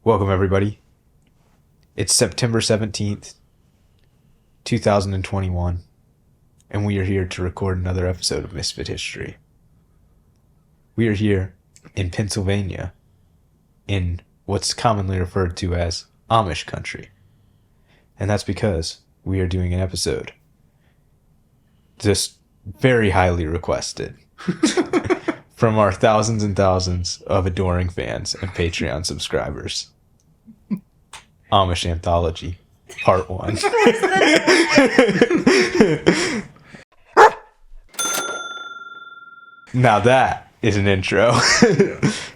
Welcome, everybody. It's September 17th, 2021, and we are here to record another episode of Misfit History. We are here in Pennsylvania, in what's commonly referred to as Amish country. And that's because we are doing an episode just very highly requested from our thousands and thousands of adoring fans and Patreon subscribers. Amish Anthology, Part 1. Now that is an intro.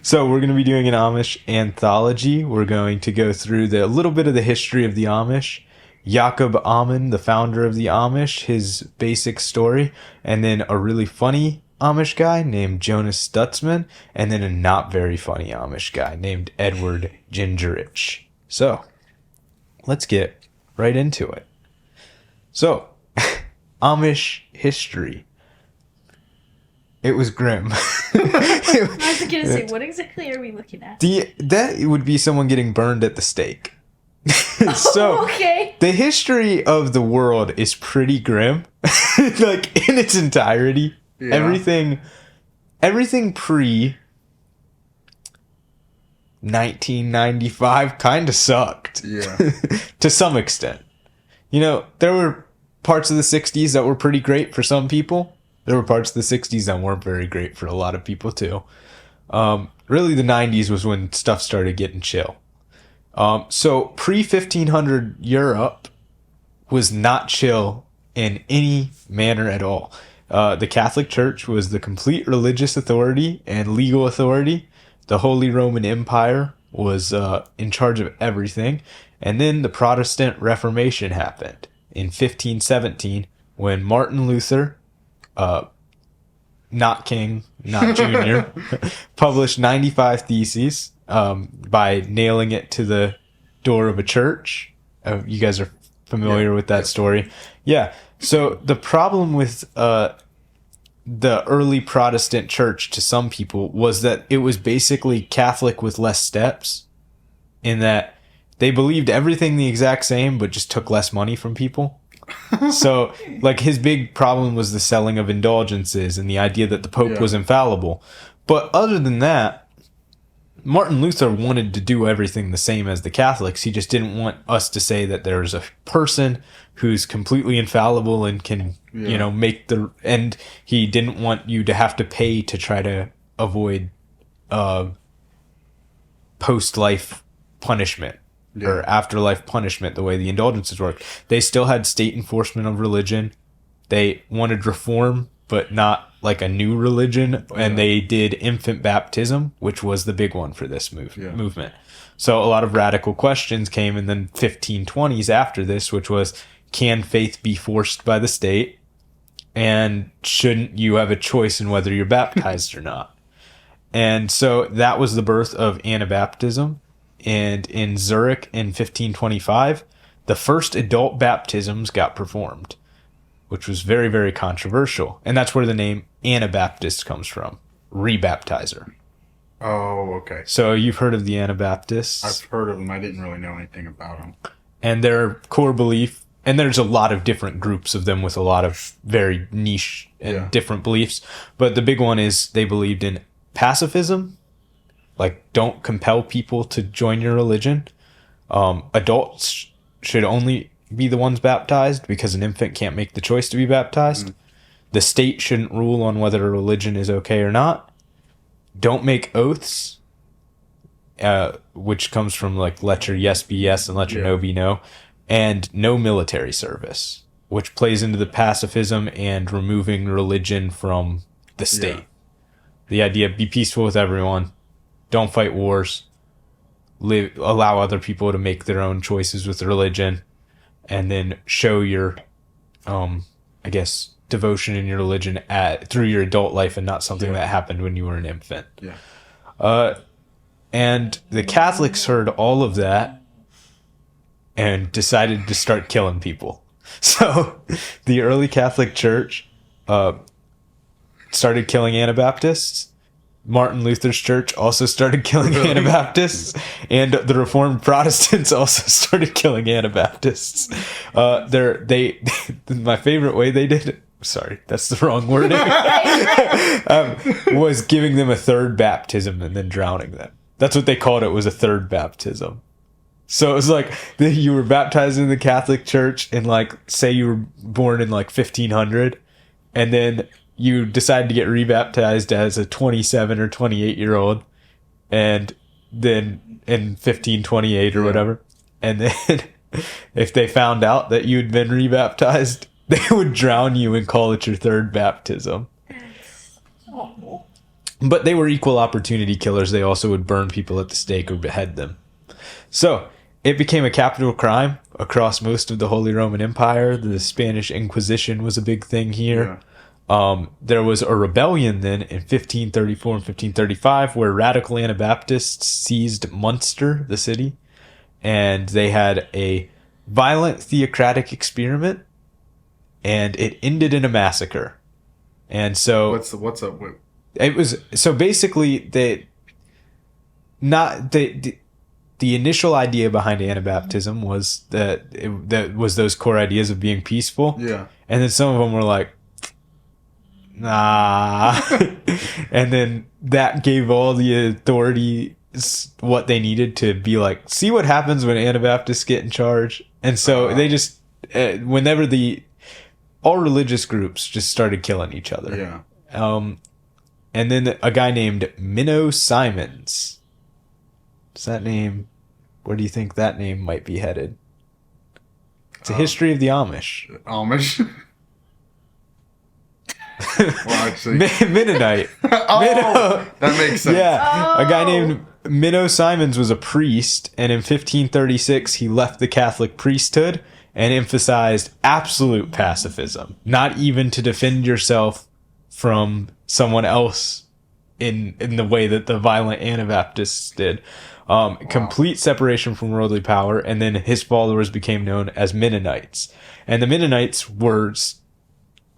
So we're going to be doing an Amish anthology. We're going to go through a little bit of the history of the Amish, Jakob Ammann, the founder of the Amish, his basic story, and then a really funny Amish guy named Jonas Stutzman, and then a not very funny Amish guy named Edward Gingerich. So, let's get right into it. So, Amish history. It was grim. I was going to say, what exactly are we looking at? That would be someone getting burned at the stake. So, okay. The history of the world is pretty grim, like in its entirety. Yeah. Everything pre 1995 kind of sucked. Yeah. To some extent. You know, there were parts of the 60s that were pretty great for some people. There were parts of the 60s that weren't very great for a lot of people too. Really the 90s was when stuff started getting chill. So pre-1500 Europe was not chill in any manner at all. The Catholic Church was the complete religious authority and legal authority. The Holy Roman Empire was in charge of everything. And then the Protestant Reformation happened in 1517 when Martin Luther, not King, not Junior, published 95 Theses by nailing it to the door of a church. You guys are familiar with that story? Yeah. So the problem with the early Protestant church to some people was that it was basically Catholic with less steps, in that they believed everything the exact same but just took less money from people. So, like, his big problem was the selling of indulgences and the idea that the Pope was infallible. But other than that, Martin Luther wanted to do everything the same as the Catholics. He just didn't want us to say that there's a person who's completely infallible and can, make and he didn't want you to have to pay to try to avoid post-life punishment. Or afterlife punishment, the way the indulgences work. They still had state enforcement of religion. They wanted reform, but not like a new religion. And they did infant baptism, which was the big one for this movement. So a lot of radical questions came in the 1520s after this, which was, can faith be forced by the state? And shouldn't you have a choice in whether you're baptized or not? And so that was the birth of Anabaptism. And in Zurich in 1525, the first adult baptisms got performed, which was very, very controversial. And that's where the name Anabaptist comes from, rebaptizer. Oh, okay. So you've heard of the Anabaptists? I've heard of them. I didn't really know anything about them. And their core belief, and there's a lot of different groups of them with a lot of very niche and different beliefs. But the big one is they believed in pacifism. Like, don't compel people to join your religion. Adults should only be the ones baptized because an infant can't make the choice to be baptized. The state shouldn't rule on whether a religion is okay or not. Don't make oaths, which comes from like let your yes be yes and let your no be no. And no military service, which plays into the pacifism and removing religion from the state. The idea, be peaceful with everyone. Don't fight wars. Allow other people to make their own choices with religion, and then show your, devotion in your religion through your adult life, and not something that happened when you were an infant. And the Catholics heard all of that and decided to start killing people. So the early Catholic Church started killing Anabaptists. Martin Luther's church also started killing Anabaptists, and the Reformed Protestants also started killing Anabaptists. My favorite way they did it, sorry, that's the wrong wording, was giving them a third baptism and then drowning them. That's what they called it, was a third baptism. So it was like you were baptized in the Catholic Church in, like, say you were born in like 1500, and then you decided to get rebaptized as a 27 or 28-year-old, and then in 1528 or whatever. And then if they found out that you'd been rebaptized, they would drown you and call it your third baptism. Oh. But they were equal opportunity killers. They also would burn people at the stake or behead them. So it became a capital crime across most of the Holy Roman Empire. The Spanish Inquisition was a big thing here. Yeah. There was a rebellion then in 1534 and 1535 where radical Anabaptists seized Munster, the city, and they had a violent theocratic experiment, and it ended in a massacre. And so what's up with it was, so basically the initial idea behind Anabaptism was that was those core ideas of being peaceful. Yeah. And then some of them were like, nah. And then that gave all the authority what they needed to be like, see what happens when Anabaptists get in charge. And so they just, whenever all religious groups just started killing each other. Yeah. And then a guy named Minnow Simons. Where do you think that name might be headed? It's a history of the Amish. Amish? Well, actually. Mennonite. That makes sense. Yeah. A guy named Minnow Simons was a priest, and in 1536 he left the Catholic priesthood and emphasized absolute pacifism, not even to defend yourself from someone else in the way that the violent Anabaptists did. Complete separation from worldly power, and then his followers became known as Mennonites. And the Mennonites were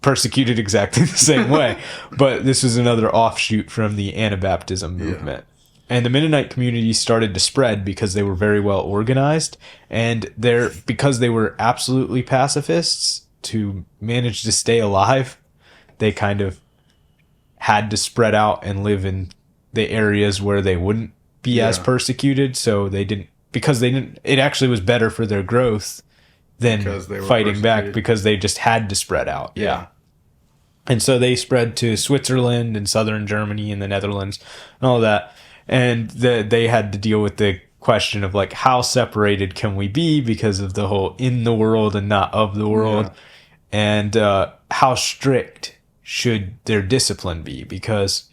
persecuted exactly the same way, but this was another offshoot from the Anabaptism movement. Yeah. And the Mennonite community started to spread because they were very well organized, and because they were absolutely pacifists, to manage to stay alive, they kind of had to spread out and live in the areas where they wouldn't be as persecuted. So it actually was better for their growth than fighting back, because they just had to spread out. Yeah. And so they spread to Switzerland and southern Germany and the Netherlands and all of that. And they had to deal with the question of, like, how separated can we be because of the whole in the world and not of the world. Yeah. And how strict should their discipline be? Because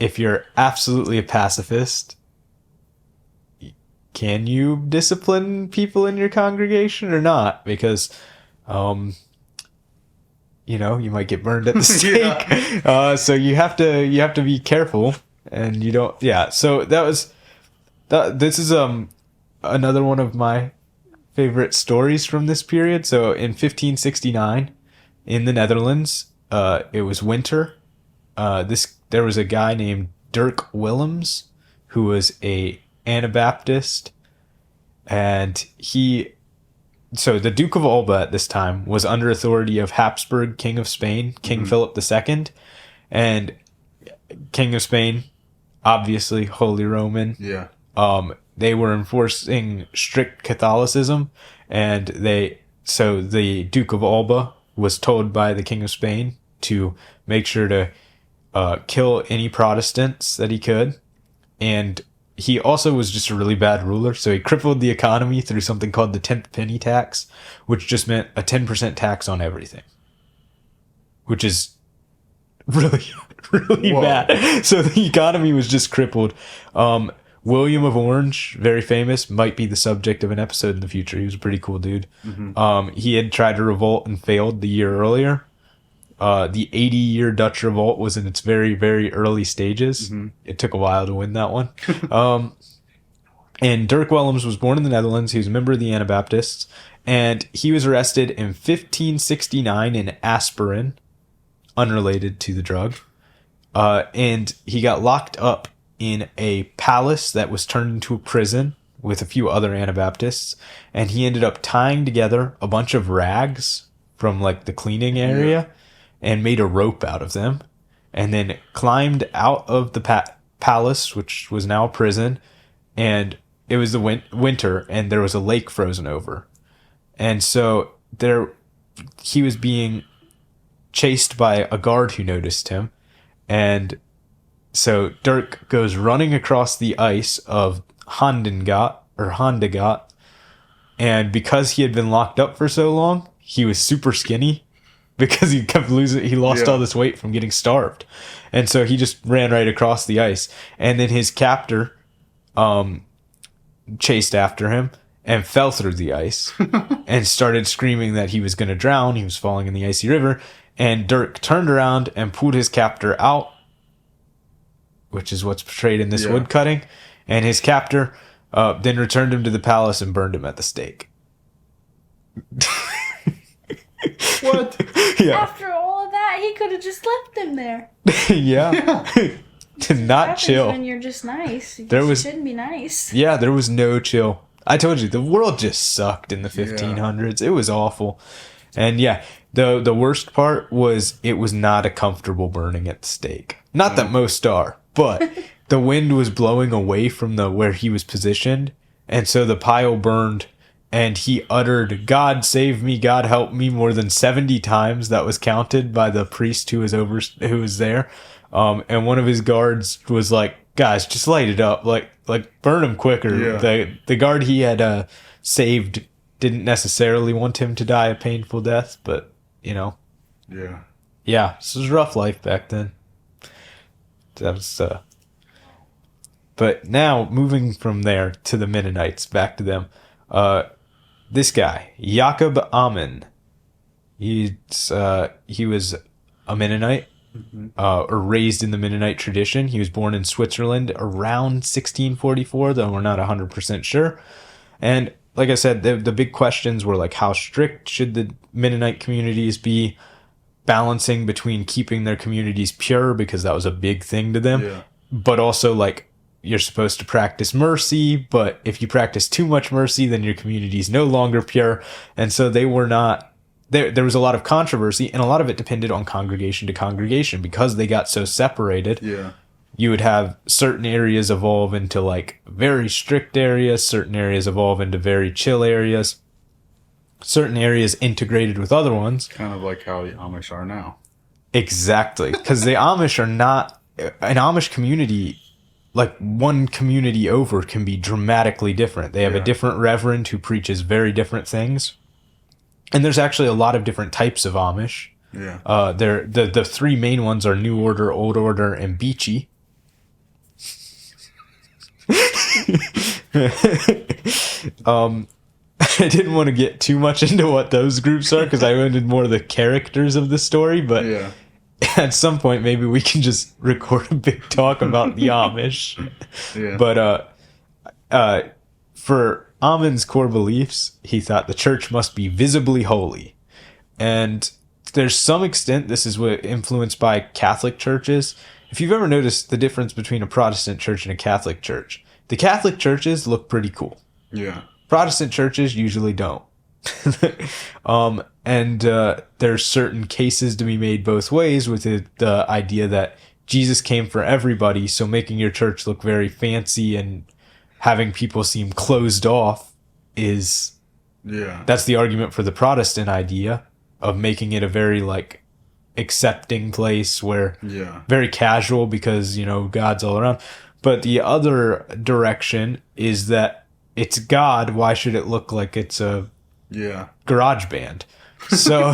if you're absolutely a pacifist, can you discipline people in your congregation or not? Because, you might get burned at the stake. Yeah. So you have to be careful, and you don't. Yeah. So this is another one of my favorite stories from this period. So in 1569, in the Netherlands, it was winter. There was a guy named Dirk Willems who was a Anabaptist, and so the Duke of Alba at this time was under authority of Habsburg, King of Spain, King Philip II, and King of Spain, obviously Holy Roman. Yeah. They were enforcing strict Catholicism, and so the Duke of Alba was told by the King of Spain to make sure to kill any Protestants that he could. And he also was just a really bad ruler, so he crippled the economy through something called the 10th penny tax, which just meant a 10% tax on everything, which is really, really bad. So the economy was just crippled. William of Orange, very famous, might be the subject of an episode in the future. He was a pretty cool dude. He had tried to revolt and failed the year earlier. The 80-year Dutch Revolt was in its very, very early stages. It took a while to win that one. And Dirk Willems was born in the Netherlands. He was a member of the Anabaptists. And he was arrested in 1569 in aspirin, unrelated to the drug, And he got locked up in a palace that was turned into a prison with a few other Anabaptists. And he ended up tying together a bunch of rags from like the cleaning area and made a rope out of them. And then climbed out of the palace, which was now a prison. And it was the winter, and there was a lake frozen over. And so he was being chased by a guard who noticed him. And so Dirk goes running across the ice of Hondegat. And because he had been locked up for so long, he was super skinny because he kept losing. He lost all this weight from getting starved. And so he just ran right across the ice. And then his captor chased after him and fell through the ice and started screaming that he was going to drown. He was falling in the icy river. And Dirk turned around and pulled his captor out, which is what's portrayed in this woodcutting. And his captor then returned him to the palace and burned him at the stake. What? Yeah. After all of that, he could have just left them there. Yeah. To not chill. When you're just nice. You shouldn't be nice. Yeah, there was no chill. I told you, the world just sucked in the 1500s. It was awful. And yeah, the worst part was it was not a comfortable burning at the stake. Not that most are, but the wind was blowing away from where he was positioned. And so the pile burned, and he uttered, "God save me, God help me," more than 70 times. That was counted by the priest who was there. And one of his guards was like, "Guys, just light it up. Like burn him quicker." Yeah. The guard he had saved didn't necessarily want him to die a painful death, but Yeah, this was a rough life back then. That was But now, moving from there to the Mennonites, back to them. This guy, Jakob Ammann, he was a Mennonite, or raised in the Mennonite tradition. He was born in Switzerland around 1644, though we're not 100% sure. And like I said, the big questions were like, how strict should the Mennonite communities be? Balancing between keeping their communities pure, because that was a big thing to them, but also like, you're supposed to practice mercy, but if you practice too much mercy, then your community is no longer pure. And so they were not there. Was a lot of controversy, and a lot of it depended on congregation to congregation, because they got so separated. You would have certain areas evolve into like very strict areas, certain areas evolve into very chill areas, certain areas integrated with other ones. Kind of like how the Amish are now. Exactly, because the Amish are not an Amish community. Like one community over can be dramatically different. They have a different reverend who preaches very different things. And there's actually a lot of different types of Amish. The three main ones are New Order, Old Order, and Beachy. I didn't want to get too much into what those groups are, because I wanted more of the characters of the story, but at some point maybe we can just record a big talk about the Amish. But for Ammann's core beliefs, he thought the church must be visibly holy. And there's some extent this is what influenced by Catholic churches. If you've ever noticed the difference between a Protestant church and a Catholic church, the Catholic churches look pretty cool. Protestant churches usually don't. And there's certain cases to be made both ways, with the idea that Jesus came for everybody, so making your church look very fancy and having people seem closed off is... That's the argument for the Protestant idea of making it a very, like, accepting place where... Very casual, because, God's all around. But the other direction is that it's God, why should it look like it's a garage band? So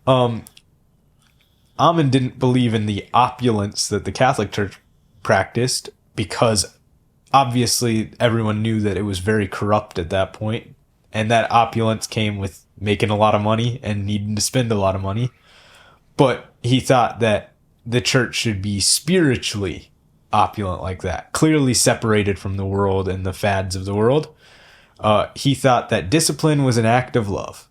Ammann didn't believe in the opulence that the Catholic Church practiced, because obviously everyone knew that it was very corrupt at that point, and that opulence came with making a lot of money and needing to spend a lot of money. But he thought that the church should be spiritually opulent like that, clearly separated from the world and the fads of the world. He thought that discipline was an act of love,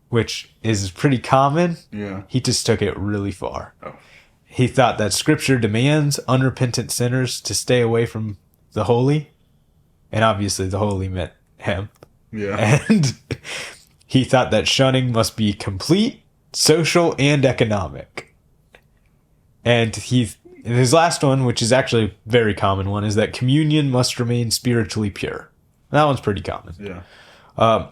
which is pretty common. He just took it really far. he thought that Scripture demands unrepentant sinners to stay away from the holy, and obviously the holy meant him. Yeah. And he thought that shunning must be complete, social, and economic. And his last one, which is actually a very common one, is that communion must remain spiritually pure. That one's pretty common. Yeah.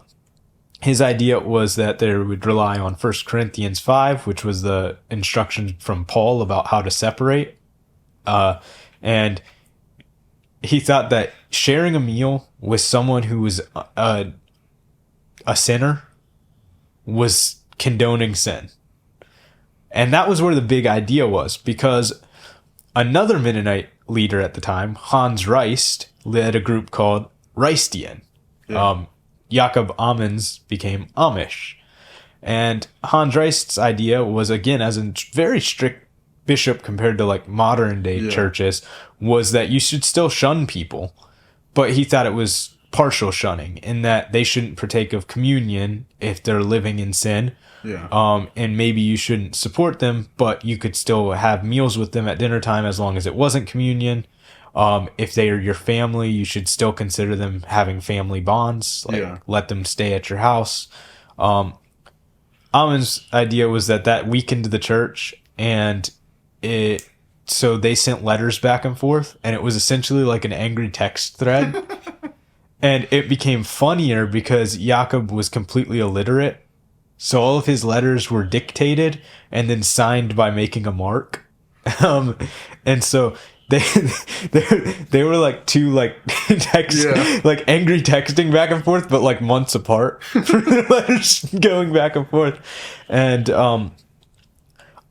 His idea was that they would rely on 1 Corinthians 5, which was the instruction from Paul about how to separate. And he thought that sharing a meal with someone who was a sinner was condoning sin. And that was where the big idea was, because another Mennonite leader at the time, Hans Reist, led a group called Reistian. Yeah. Jakob Ammann's became Amish. And Hans Reist's idea was, again, as a very strict bishop compared to like modern day churches, was that you should still shun people. But he thought it was partial shunning, in that they shouldn't partake of communion if they're living in sin. Yeah. And maybe you shouldn't support them, but you could still have meals with them at dinner time as long as it wasn't communion. If they are your family, you should still consider them having family bonds. Like, let them stay at your house. Ammann's idea was that weakened the church, and so they sent letters back and forth, and it was essentially like an angry text thread. And it became funnier because Jakob was completely illiterate. So all of his letters were dictated and then signed by making a mark. And so they were like two like like angry texting back and forth, but like months apart for the letters going back and forth. And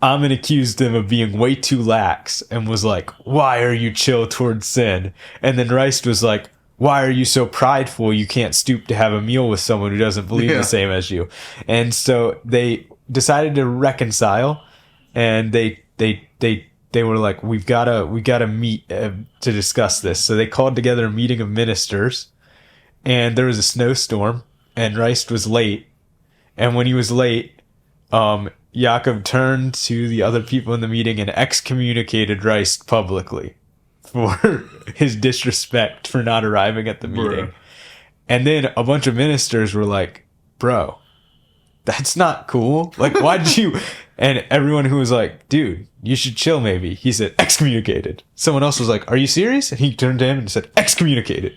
Ammann accused him of being way too lax and was like, "Why are you chill towards sin?" And then Reist was like, "Why are you so prideful you can't stoop to have a meal with someone who doesn't believe the same as you?" And so they decided to reconcile, and they were like, we gotta meet to discuss this. So they called together a meeting of ministers, and there was a snowstorm, and Reist was late. And when he was late, Jakob turned to the other people in the meeting and excommunicated Reist publicly for his disrespect for not arriving at the meeting. Bruh. And then a bunch of ministers were like, "Bro, that's not cool. Like, why'd you..." And everyone who was like, "Dude, you should chill maybe," he said, "Excommunicated." Someone else was like, "Are you serious?" And he turned to him and said, "Excommunicated."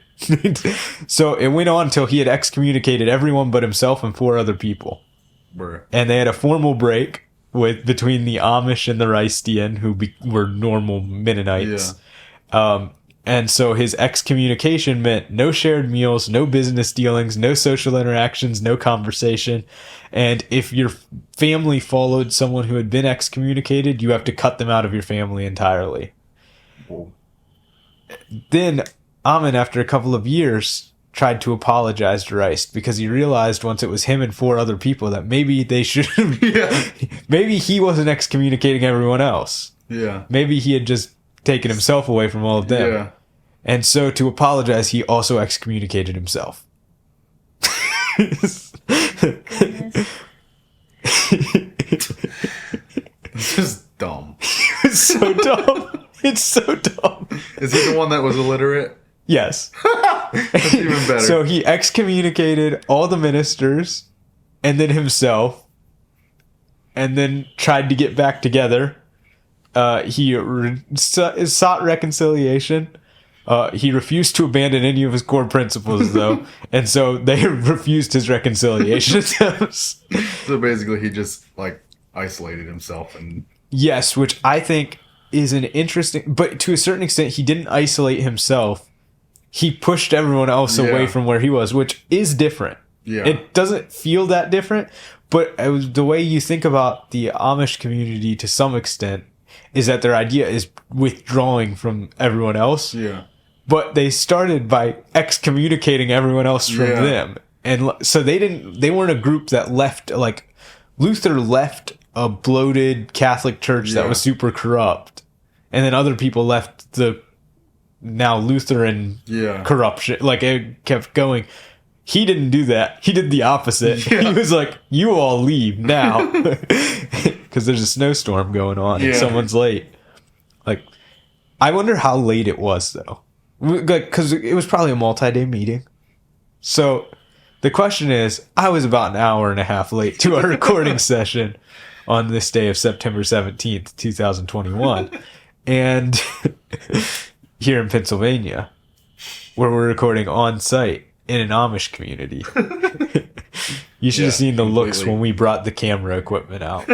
So it went on until he had excommunicated everyone but himself and 4 other people. Bruh. And they had a formal break between the Amish and the Reistian, who were normal Mennonites. And so his excommunication meant no shared meals, no business dealings, no social interactions, no conversation. And if your family followed someone who had been excommunicated, you have to cut them out of your family entirely. Whoa. Then Ammann, after a couple of years, tried to apologize to Reist because he realized once it was him and 4 other people that maybe they should maybe he wasn't excommunicating everyone else. Yeah. Maybe he had just taken himself away from all of them. Yeah. And so to apologize, he also excommunicated himself. It's just dumb. It's so dumb. It's so dumb. Is he the one that was illiterate? Yes. That's even better. So he excommunicated all the ministers and then himself, and then tried to get back together. He sought reconciliation. He refused to abandon any of his core principles, though, and so they refused his reconciliation attempts. So basically, he just like isolated himself and Yes, which I think is an interesting, but to a certain extent, he didn't isolate himself. He pushed everyone else away from where he was, which is different. Yeah. It doesn't feel that different, but the way you think about the Amish community to some extent is that their idea is withdrawing from everyone else. Yeah. But they started by excommunicating everyone else from them. And so they weren't a group that left, like Luther left a bloated Catholic church that was super corrupt. And then other people left the now Lutheran corruption. Like it kept going. He didn't do that. He did the opposite. Yeah. He was like, "You all leave now." because there's a snowstorm going on and Yeah. someone's late. Like, I wonder how late it was though, because it was probably a multi-day meeting. So the question is, I was about an hour and a half late to our recording session on this day of September 17th, 2021, and here in Pennsylvania, where we're recording on site in an Amish community. You should have seen the looks completely. when we brought the camera equipment out.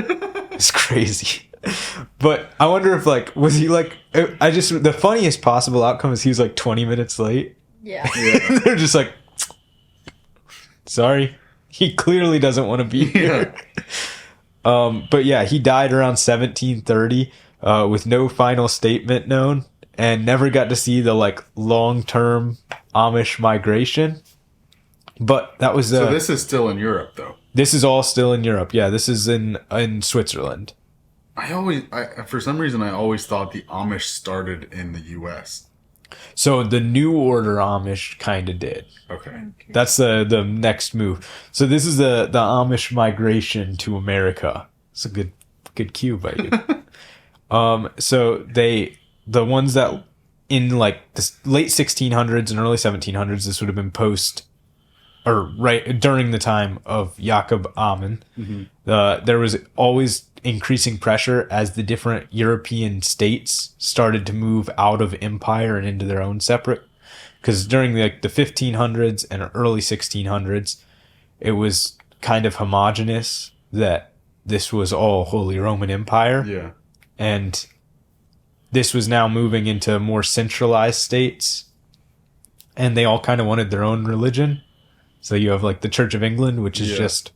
It's crazy. But I wonder if, like, was he like, the funniest possible outcome is he was like 20 minutes late. Yeah. Yeah. They're just like, sorry, he clearly doesn't want to be here. But yeah, he died around 1730 with no final statement known, and never got to see the like long-term Amish migration. But that was So this is still in Europe, though. this is all still in Europe. Yeah, this is in Switzerland. For some reason, I always thought the Amish started in the U.S. So the New Order Amish kind of did. Okay. That's the next move. So this is the Amish migration to America. It's a good cue by you. So the ones that in like the late 1600s and early 1700s, this would have been right during the time of Jakob Ammann. There was always increasing pressure as the different European states started to move out of empire and into their own separate. Because during the 1500s and early 1600s, it was kind of homogenous that this was all Holy Roman Empire. Yeah. And this was now moving into more centralized states. And they all kind of wanted their own religion. So you have like the Church of England, which is just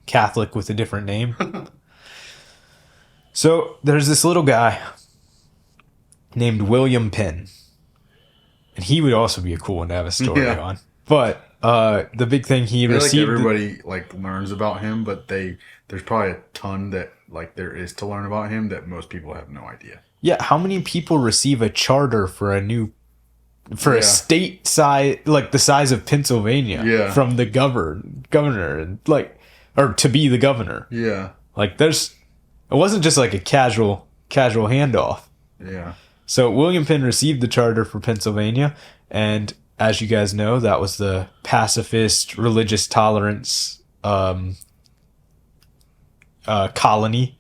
Catholic with a different name. So there's this little guy named William Penn. And he would also be a cool one to have a story on. But the big thing he received... everybody learns about him, but there's probably a ton that there is to learn about him that most people have no idea. Yeah, how many people receive a charter for a state size, like the size of Pennsylvania, from the governor, and or to be the governor? Yeah. It wasn't just like a casual handoff. Yeah. So William Penn received the charter for Pennsylvania, and as you guys know, that was the pacifist, religious tolerance colony.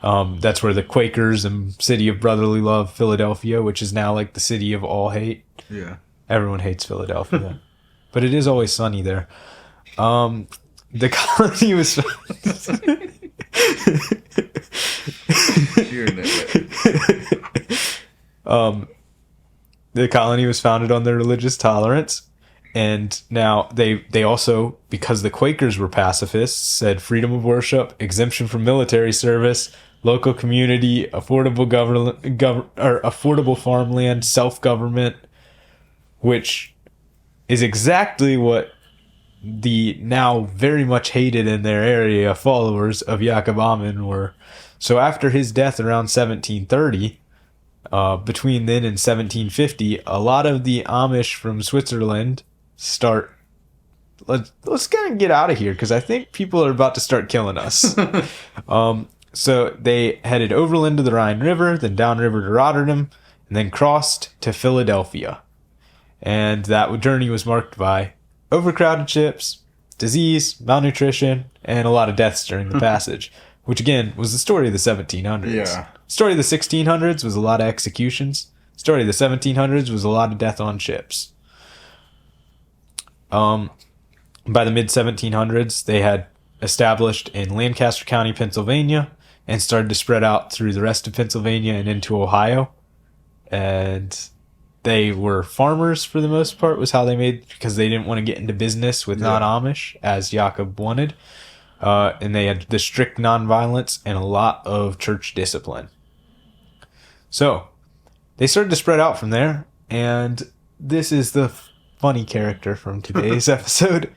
That's where the Quakers and City of Brotherly Love, Philadelphia, which is now like the city of all hate. Yeah. Everyone hates Philadelphia, but it is always sunny there. The colony was... The colony was founded on their religious tolerance, and now they also, because the Quakers were pacifists, said freedom of worship, exemption from military service, local community, affordable affordable farmland, self-government, which is exactly what the now very much hated in their area followers of Jakob Ammann were. So after his death around 1730, between then and 1750, a lot of the Amish from Switzerland let's kind of get out of here because I think people are about to start killing us. So they headed overland to the Rhine River, then downriver to Rotterdam, and then crossed to Philadelphia. And that journey was marked by overcrowded ships, disease, malnutrition, and a lot of deaths during the passage, which again was the story of the 1700s. Yeah. Story of the 1600s was a lot of executions. Story of the 1700s was a lot of death on ships. By the mid 1700s, they had established in Lancaster County, Pennsylvania, and started to spread out through the rest of Pennsylvania and into Ohio. And they were farmers for the most part, was how they made, because they didn't want to get into business with non-Amish, as Jakob wanted. And they had the strict nonviolence and a lot of church discipline. So they started to spread out from there. And this is the funny character from today's episode.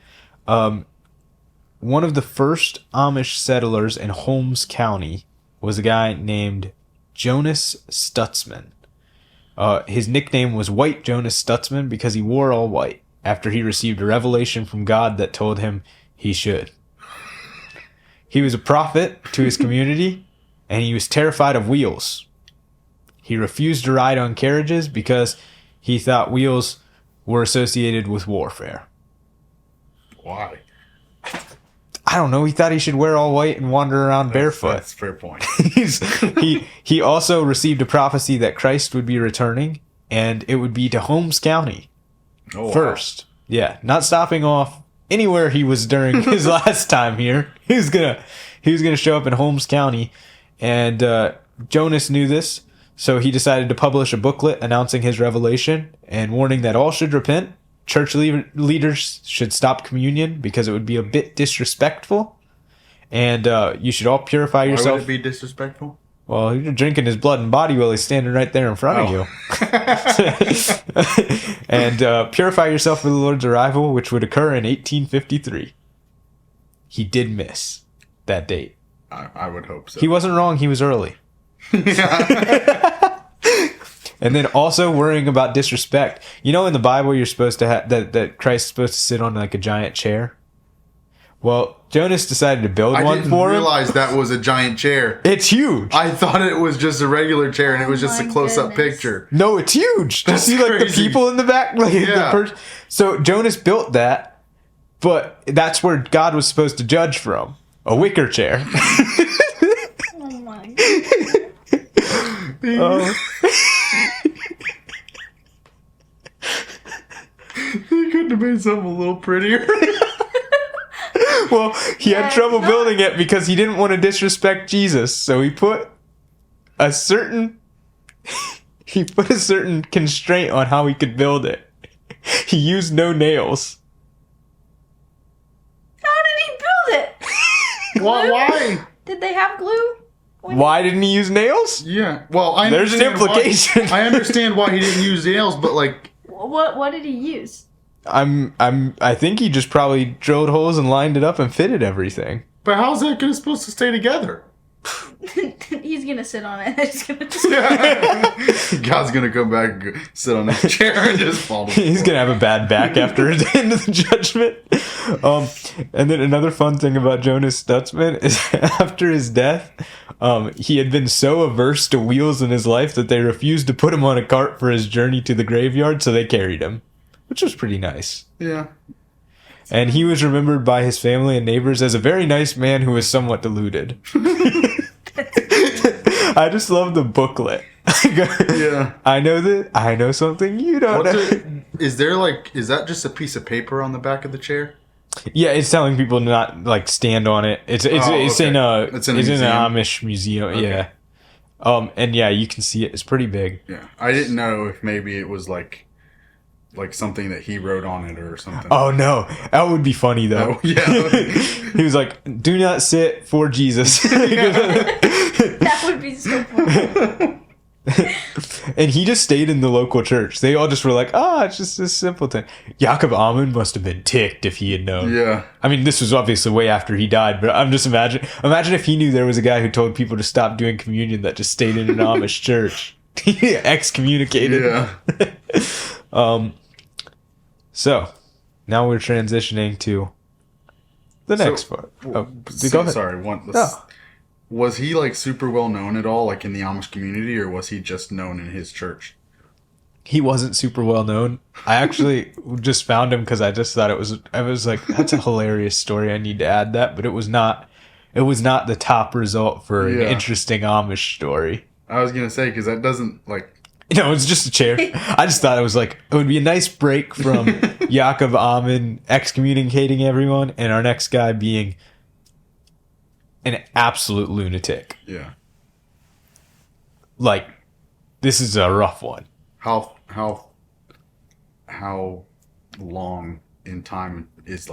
One of the first Amish settlers in Holmes County was a guy named Jonas Stutzman. His nickname was White Jonas Stutzman because he wore all white after he received a revelation from God that told him he should. He was a prophet to his community, and he was terrified of wheels. He refused to ride on carriages because he thought wheels were associated with warfare. Why? I don't know. He thought he should wear all white and wander around barefoot. That's a fair point. He also received a prophecy that Christ would be returning, and it would be to Holmes County first. Yeah, not stopping off anywhere he was during his last time here. He was gonna show up in Holmes County, and Jonas knew this, so he decided to publish a booklet announcing his revelation and warning that all should repent. Church leaders should stop communion because it would be a bit disrespectful, and you should all purify yourself. Why would it be disrespectful? Well, you're drinking his blood and body while he's standing right there in front of you. And purify yourself for the Lord's arrival, which would occur in 1853. He did miss that date. I would hope so. He wasn't wrong. He was early. And then also worrying about disrespect. You know, in the Bible, you're supposed to have that Christ is supposed to sit on like a giant chair. Well, Jonas decided to build one for him. I didn't realize that was a giant chair. It's huge. I thought it was just a regular chair and it was just a close-up picture. No, it's huge. Just see like the people in the back. Like, so Jonas built that, but that's where God was supposed to judge from. A wicker chair. Oh my God. He couldn't have made something a little prettier. Well, he had trouble building it because he didn't want to disrespect Jesus. So he put a certain constraint on how he could build it. He used no nails. How did he build it? Why? Did they have glue? Why didn't he use nails? Yeah. Well, there's an implication. I understand why he didn't use nails, but like, what did he use? I think he just probably drilled holes and lined it up and fitted everything. But how's that supposed to stay together? He's gonna sit on it. God's gonna come back and sit on his chair and just fall. He's gonna have a bad back after the end of the judgment. And then another fun thing about Jonas Stutzman is after his death, he had been so averse to wheels in his life that they refused to put him on a cart for his journey to the graveyard, so they carried him, which was pretty nice. Yeah. And he was remembered by his family and neighbors as a very nice man who was somewhat deluded. I just love the booklet. Yeah. I know something you don't know. Is that just a piece of paper on the back of the chair? Yeah, it's telling people to not like stand on it. It's in an Amish museum. Okay. Yeah. And yeah, you can see it. It's pretty big. Yeah. I didn't know if maybe it was like something that he wrote on it or something. Oh no, that would be funny though. Oh, yeah. He was like, "Do not sit for Jesus." That would be so funny. And he just stayed in the local church. They all just were like, it's just a simpleton. Jakob Ammann must have been ticked if he had known. Yeah. I mean, this was obviously way after he died, but I'm just imagine if he knew there was a guy who told people to stop doing communion that just stayed in an Amish church. Excommunicated. Yeah. So now we're transitioning to the next part. Go ahead. Sorry. Was he like super well known at all, like in the Amish community, or was he just known in his church? He wasn't super well known. I actually just found him because I just thought I was like, that's a hilarious story. I need to add that, but it was not the top result for an interesting Amish story. I was gonna say because that doesn't like. No, it's just a chair. I just thought it would be a nice break from Jakob Ammann excommunicating everyone and our next guy being an absolute lunatic. Yeah. Like, this is a rough one. How long in time is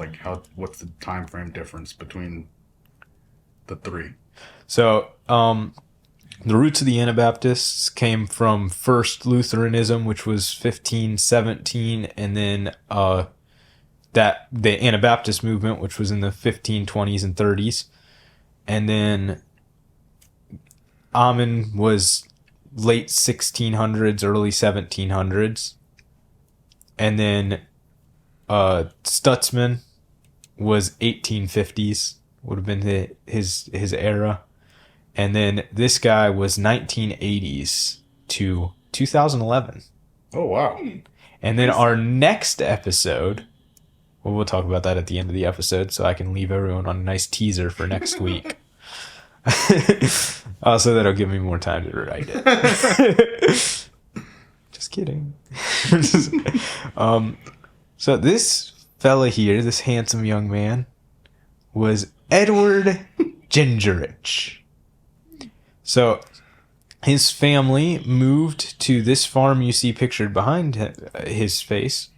what's the time frame difference between the three? So, the roots of the Anabaptists came from first Lutheranism, which was 1517, and then the Anabaptist movement, which was in the 1520s and 30s. And then Ammann was late 1600s, early 1700s. And then Stutzman was 1850s, would have been his era. And then this guy was 1980s to 2011. Oh, wow. And then our next episode, well, we'll talk about that at the end of the episode, so I can leave everyone on a nice teaser for next week. Also, that'll give me more time to write it. Just kidding. So this fella here, this handsome young man, was Edward Gingerich. So his family moved to this farm you see pictured behind his face.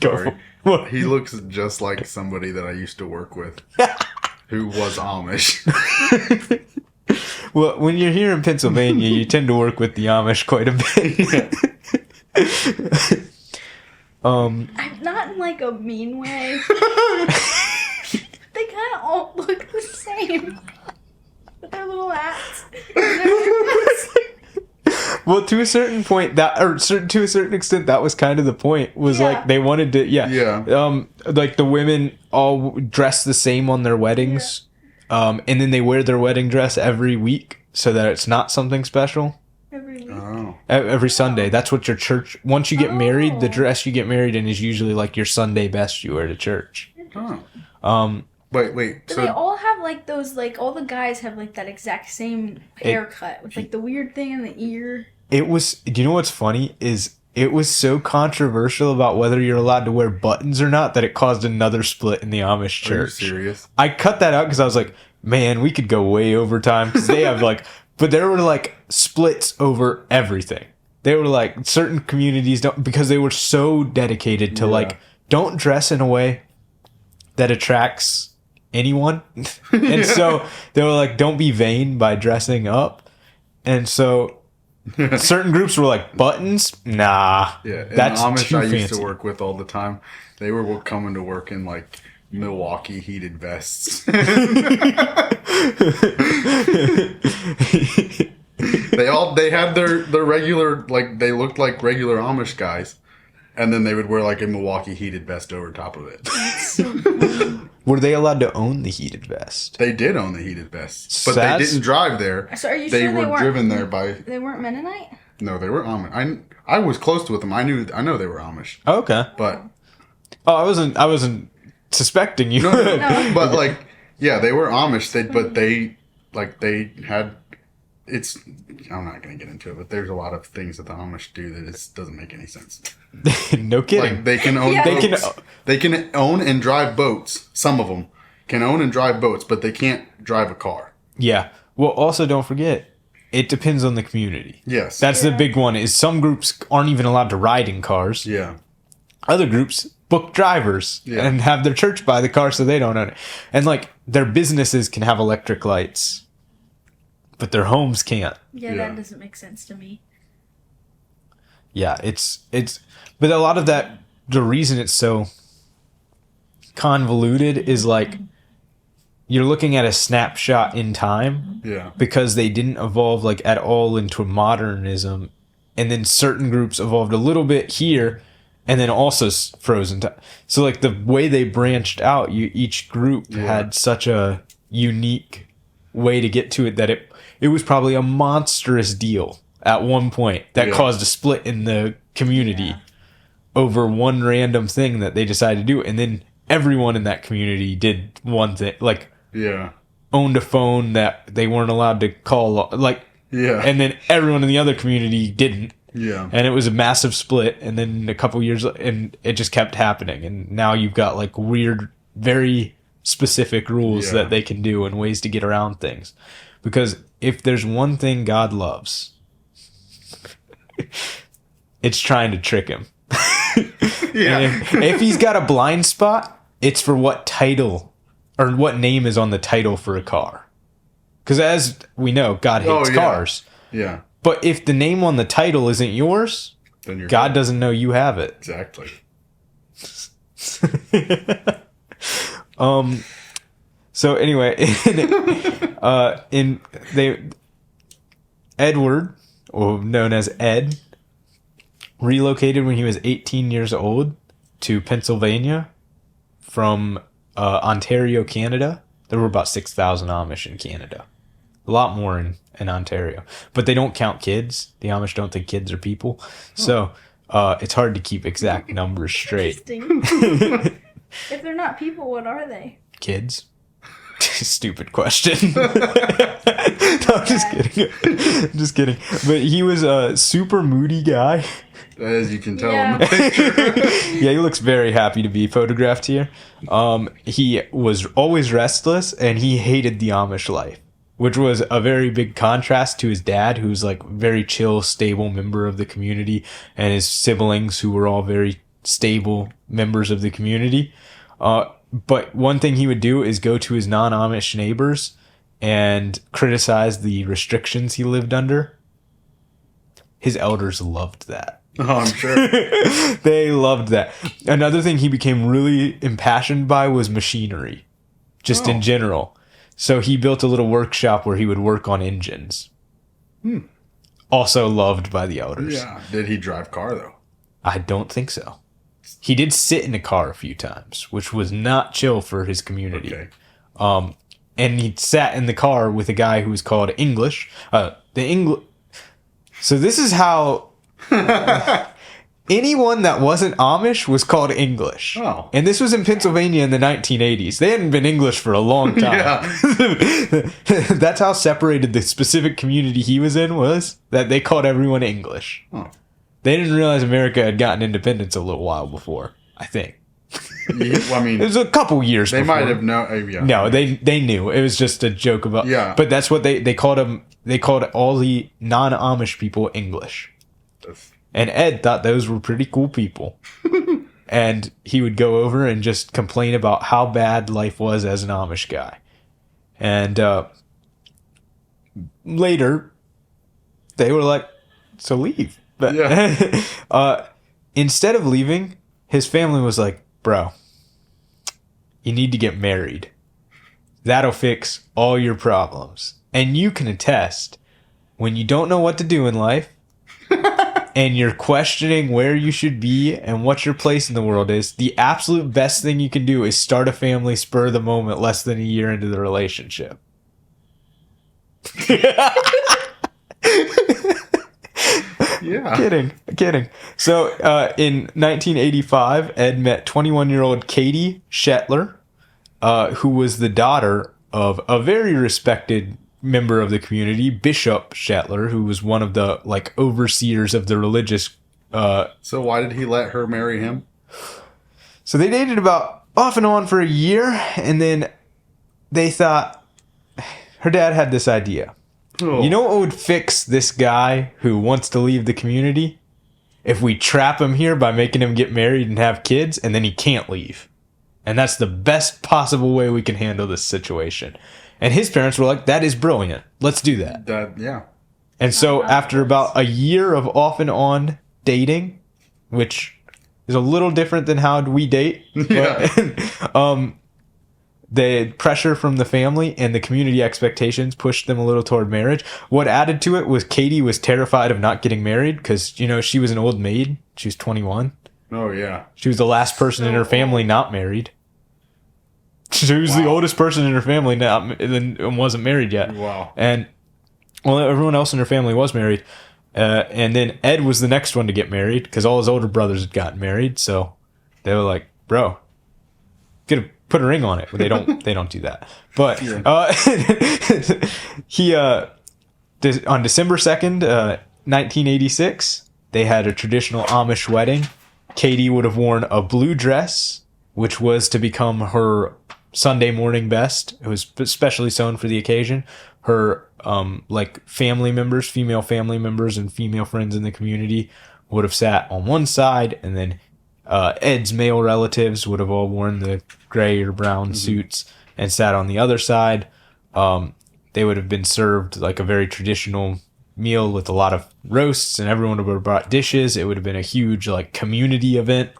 Sorry. He looks just like somebody that I used to work with who was Amish. Well, when you're here in Pennsylvania, you tend to work with the Amish quite a bit. I'm not in like a mean way. They kind of all look the same. With their little hats. Well, to a certain point, to a certain extent, that was kind of the point. Was Yeah. like they wanted to, Yeah. like the women all dress the same on their weddings, and then they wear their wedding dress every week so that it's not something special. Every week. Oh. Every Sunday, that's what your church. Once you get married, the Oh. dress you get married in is usually like your Sunday best you wear to church. Oh. Wait. Do they all have like those, like all the guys have like that exact same haircut with like the weird thing in the ear? It was. Do you know what's funny is it was so controversial about whether you're allowed to wear buttons or not that it caused another split in the Amish church. Are you serious? I cut that out because I was like, man, we could go way over time because they have like, but there were like splits over everything. They were like certain communities don't because they were so dedicated to like don't dress in a way that attracts anyone, and so they were like, don't be vain by dressing up, and so certain groups were like buttons, nah, Yeah, and that's the Amish too I used fancy. to work with all the time, they were coming to work in like Milwaukee heated vests. They had their regular, like they looked like regular Amish guys, and then they would wear like a Milwaukee heated vest over top of it. Were they allowed to own the heated vest? They did own the heated vests, but That's- they didn't drive there. So are you They sure they were weren't driven there by. They weren't Mennonite? No, they were Amish. I was close with them. I know they were Amish, Okay. but Oh, I wasn't suspecting you. No. but like yeah, they were Amish. They had. It's. I'm not going to get into it, but there's a lot of things that the Amish do that doesn't make any sense. No kidding. Like they can own Yeah. boats. They can own and drive boats. Some of them can own and drive boats, but they can't drive a car. Yeah. Well, also don't forget, it depends on the community. Yes. That's the big one. Is some groups aren't even allowed to ride in cars. yeah. Other groups book drivers and have their church buy the car so they don't own it. And like their businesses can have electric lights, but their homes can't. Yeah, Yeah. that doesn't make sense to me. Yeah, it's but a lot of that, the reason it's so convoluted is like you're looking at a snapshot in time Yeah. because they didn't evolve like at all into modernism, and then certain groups evolved a little bit here and then also frozen time. So like the way they branched out, each group had such a unique way to get to it that it was probably a monstrous deal at one point that caused a split in the community over one random thing that they decided to do. And then everyone in that community did one thing, like Yeah. owned a phone that they weren't allowed to call, like, Yeah. and then everyone in the other community didn't. Yeah. And it was a massive split. And then a couple years, and it just kept happening. And now you've got like weird, very specific rules that they can do and ways to get around things. Because if there's one thing God loves, it's trying to trick him. Yeah. And if he's got a blind spot, it's for what title or what name is on the title for a car. Because as we know, God hates cars. Yeah. But if the name on the title isn't yours, Then you're God doesn't know you have it. Exactly. So anyway, Edward, or known as Ed, relocated when he was 18 years old to Pennsylvania from Ontario, Canada, there were about 6,000 Amish in Canada. A lot more in Ontario. But they don't count kids. The Amish don't think kids are people. So it's hard to keep exact numbers straight. Interesting. If they're not people, what are they? Kids? Stupid question. No, I'm just kidding. Just kidding. But he was a super moody guy. As you can tell Yeah. in the picture. Yeah, he looks very happy to be photographed here. He was always restless, and he hated the Amish life, which was a very big contrast to his dad, who's like very chill, stable member of the community, and his siblings, who were all very stable members of the community. But one thing he would do is go to his non-Amish neighbors and criticize the restrictions he lived under. His elders loved that. Oh, I'm sure. They loved that. Another thing he became really impassioned by was machinery, just in general. So he built a little workshop where he would work on engines. Also loved by the elders. Yeah. Did he drive car, though? I don't think so. He did sit in a car a few times, which was not chill for his community. Okay. And he sat in the car with a guy who was called English. So this is how anyone that wasn't Amish was called English. Oh. And this was in Pennsylvania in the 1980s. They hadn't been English for a long time. Yeah. That's how separated the specific community he was in was that they called everyone English. Oh. They didn't realize America had gotten independence a little while before, I think. Yeah, well, I mean, It was a couple years they before. might have known. Yeah. No, they knew. It was just a joke about. Yeah. But that's what they called them. They called all the non-Amish people English. That's- And Ed thought those were pretty cool people. And he would go over and just complain about how bad life was as an Amish guy. And later, they were like, so leave. But instead of leaving, his family was like, bro, you need to get married. That'll fix all your problems. And you can attest, when you don't know what to do in life, and you're questioning where you should be and what your place in the world is, the absolute best thing you can do is start a family spur of the moment less than a year into the relationship. Yeah. Kidding. So in 1985, Ed met 21-year-old Katie Shetler, who was the daughter of a very respected member of the community, Bishop Shetler, who was one of the overseers of the religious. So why did he let her marry him? So they dated about off and on for a year, and then they thought her dad had this idea. Oh. You know what would fix this guy who wants to leave the community? If we trap him here by making him get married and have kids, and then he can't leave. And that's the best possible way we can handle this situation. And his parents were like, that is brilliant. Let's do that. Yeah. And so after about a year of off and on dating, which is a little different than how we date, Yeah. but, the pressure from the family and the community expectations pushed them a little toward marriage. What added to it was Katie was terrified of not getting married because, she was an old maid. She was 21. Oh, yeah. She was the last person in her family not married. She was the oldest person in her family and wasn't married yet. Wow. And everyone else in her family was married. And then Ed was the next one to get married because all his older brothers had gotten married. So they were like, bro, get a put a ring on it, but they don't do that. But he on December 2nd, 1986, they had a traditional Amish wedding. Katie would have worn a blue dress, which was to become her Sunday morning best. It was specially sewn for the occasion. Her family members, female family members, and female friends in the community would have sat on one side, and then Ed's male relatives would have all worn the gray or brown suits and sat on the other side. They would have been served like a very traditional meal with a lot of roasts, and everyone would have brought dishes. It would have been a huge community event.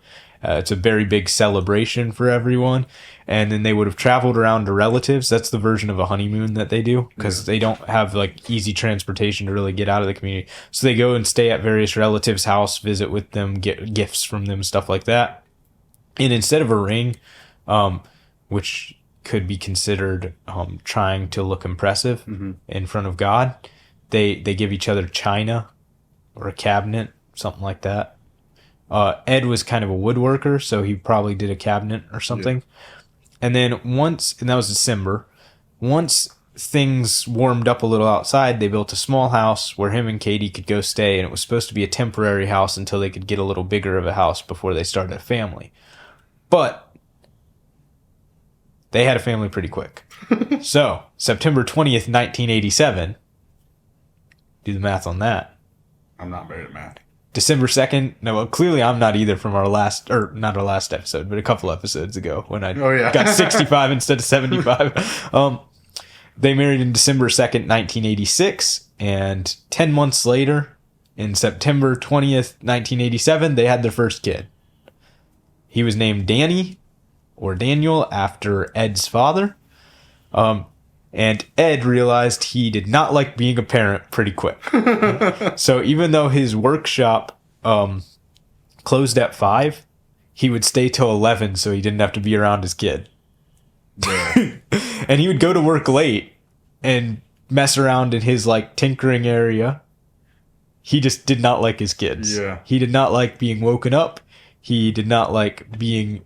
It's a very big celebration for everyone. And then they would have traveled around to relatives. That's the version of a honeymoon that they do because they don't have easy transportation to really get out of the community. So they go and stay at various relatives' house, visit with them, get gifts from them, stuff like that. And instead of a ring, which could be considered trying to look impressive in front of God. They give each other china or a cabinet, something like that. Ed was kind of a woodworker, so he probably did a cabinet or something. Yeah. And then and that was December, once things warmed up a little outside, they built a small house where him and Katie could go stay, and it was supposed to be a temporary house until they could get a little bigger of a house before they started a family. But they had a family pretty quick. So, September 20th, 1987, do the math on that. I'm not very at math. December 2nd, no, well, clearly I'm not either from our last, or not our last episode, but a couple episodes ago when I got 65 instead of 75. They married in December 2nd, 1986, and 10 months later, in September 20th, 1987, they had their first kid. He was named Danny, or Daniel, after Ed's father. And Ed realized he did not like being a parent pretty quick. So even though his workshop closed at 5, he would stay till 11 so he didn't have to be around his kid. Yeah. And he would go to work late and mess around in his tinkering area. He just did not like his kids. Yeah. He did not like being woken up. He did not like being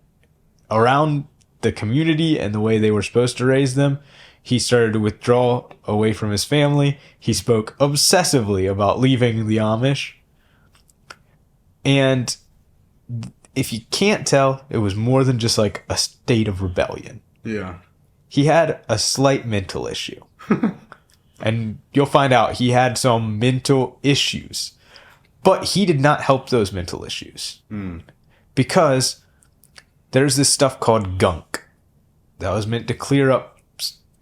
around the community and the way they were supposed to raise them. He started to withdraw away from his family. He spoke obsessively about leaving the Amish. And if you can't tell, it was more than just a state of rebellion. Yeah. He had a slight mental issue. And you'll find out he had some mental issues. But he did not help those mental issues. Because there's this stuff called gunk that was meant to clear up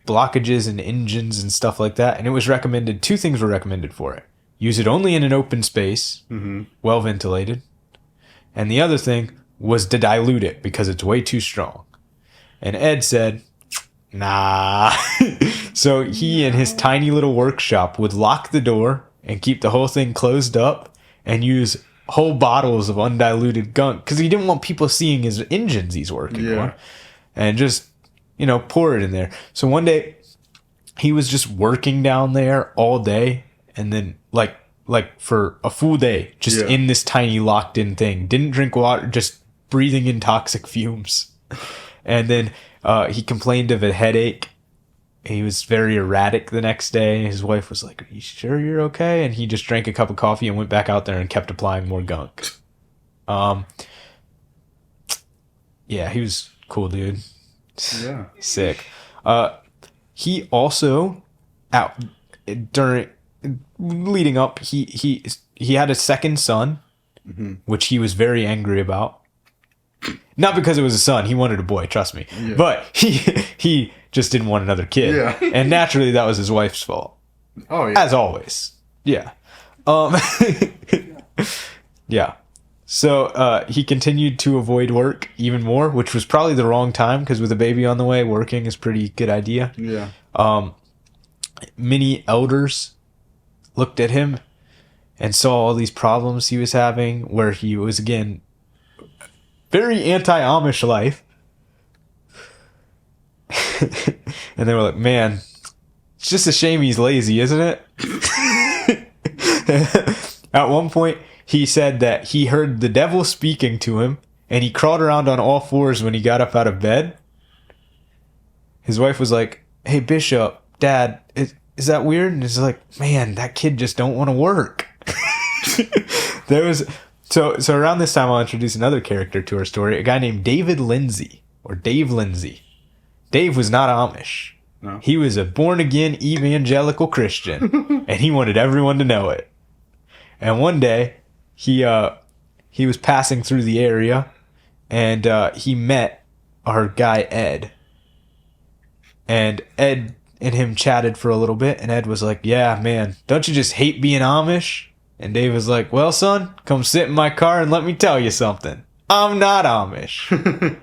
blockages in engines and stuff like that. And it was recommended, 2 things were recommended for it. Use it only in an open space, well ventilated. And the other thing was to dilute it because it's way too strong. And Ed said, nah. So he in his tiny little workshop would lock the door and keep the whole thing closed up and use whole bottles of undiluted gunk because he didn't want people seeing his engines he's working on. And just, pour it in there. So one day he was just working down there all day and then like for a full day, just in this tiny locked in thing, didn't drink water, just breathing in toxic fumes. And then he complained of a headache. He was very erratic the next day. His wife was like, are you sure you're okay? And he just drank a cup of coffee and went back out there and kept applying more gunk. Yeah, he was cool, dude. Yeah. Sick. He also, leading up, he had a second son, which he was very angry about. Not because it was a son. He wanted a boy, trust me. Yeah. But he just didn't want another kid. Yeah. And naturally, that was his wife's fault. Oh, yeah. As always. Yeah. Yeah. So he continued to avoid work even more, which was probably the wrong time because with a baby on the way, working is a pretty good idea. Yeah. Many elders looked at him and saw all these problems he was having where he was, again, very anti-Amish life. And they were like, man, it's just a shame he's lazy, isn't it? At one point, he said that he heard the devil speaking to him, and he crawled around on all fours when he got up out of bed. His wife was like, hey, Bishop, Dad, is that weird? And he's like, man, that kid just don't want to work. So around this time, I'll introduce another character to our story, a guy named David Lindsay, or Dave Lindsay. Dave was not Amish. No. He was a born-again evangelical Christian, and he wanted everyone to know it. And one day, he was passing through the area, and he met our guy Ed. And Ed and him chatted for a little bit, and Ed was like, yeah, man, don't you just hate being Amish? And Dave was like, well, son, come sit in my car and let me tell you something. I'm not Amish.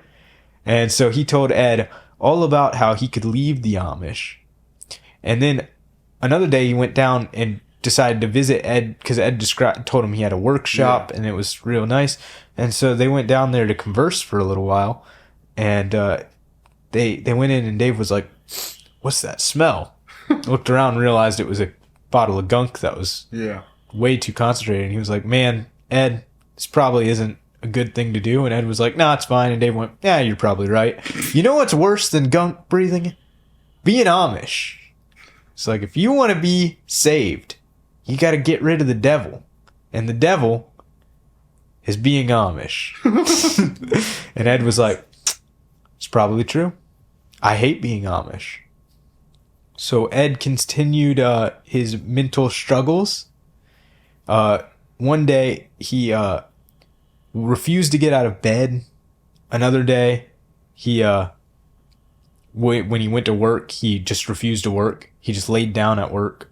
And so he told Ed all about how he could leave the Amish. And then another day he went down and decided to visit Ed because Ed told him he had a workshop and it was real nice. And so they went down there to converse for a little while. And they went in and Dave was like, "What's that smell?" Looked around and realized it was a bottle of gunk that was way too concentrated. And he was like, "Man, Ed, this probably isn't a good thing to do." And Ed was like, "Nah, it's fine." And Dave went, "Yeah, you're probably right. You know what's worse than gunk breathing? Being Amish. It's like, if you want to be saved, you got to get rid of the devil. And the devil is being Amish." And Ed was like, "It's probably true. I hate being Amish." So Ed continued his mental struggles. One day, he refused to get out of bed. Another day, he when he went to work, he just refused to work. He just laid down at work.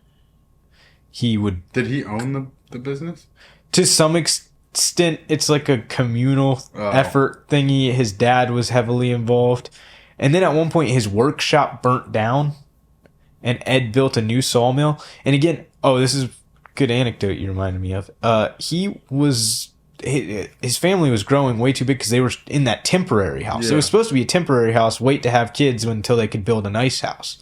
Did he own the business? To some extent, it's like a communal effort thingy. His dad was heavily involved. And then at one point, his workshop burnt down. And Ed built a new sawmill. And again, this is a good anecdote you reminded me of. His family was growing way too big because they were in that temporary house. Yeah. It was supposed to be a temporary house, wait to have kids until they could build a nice house.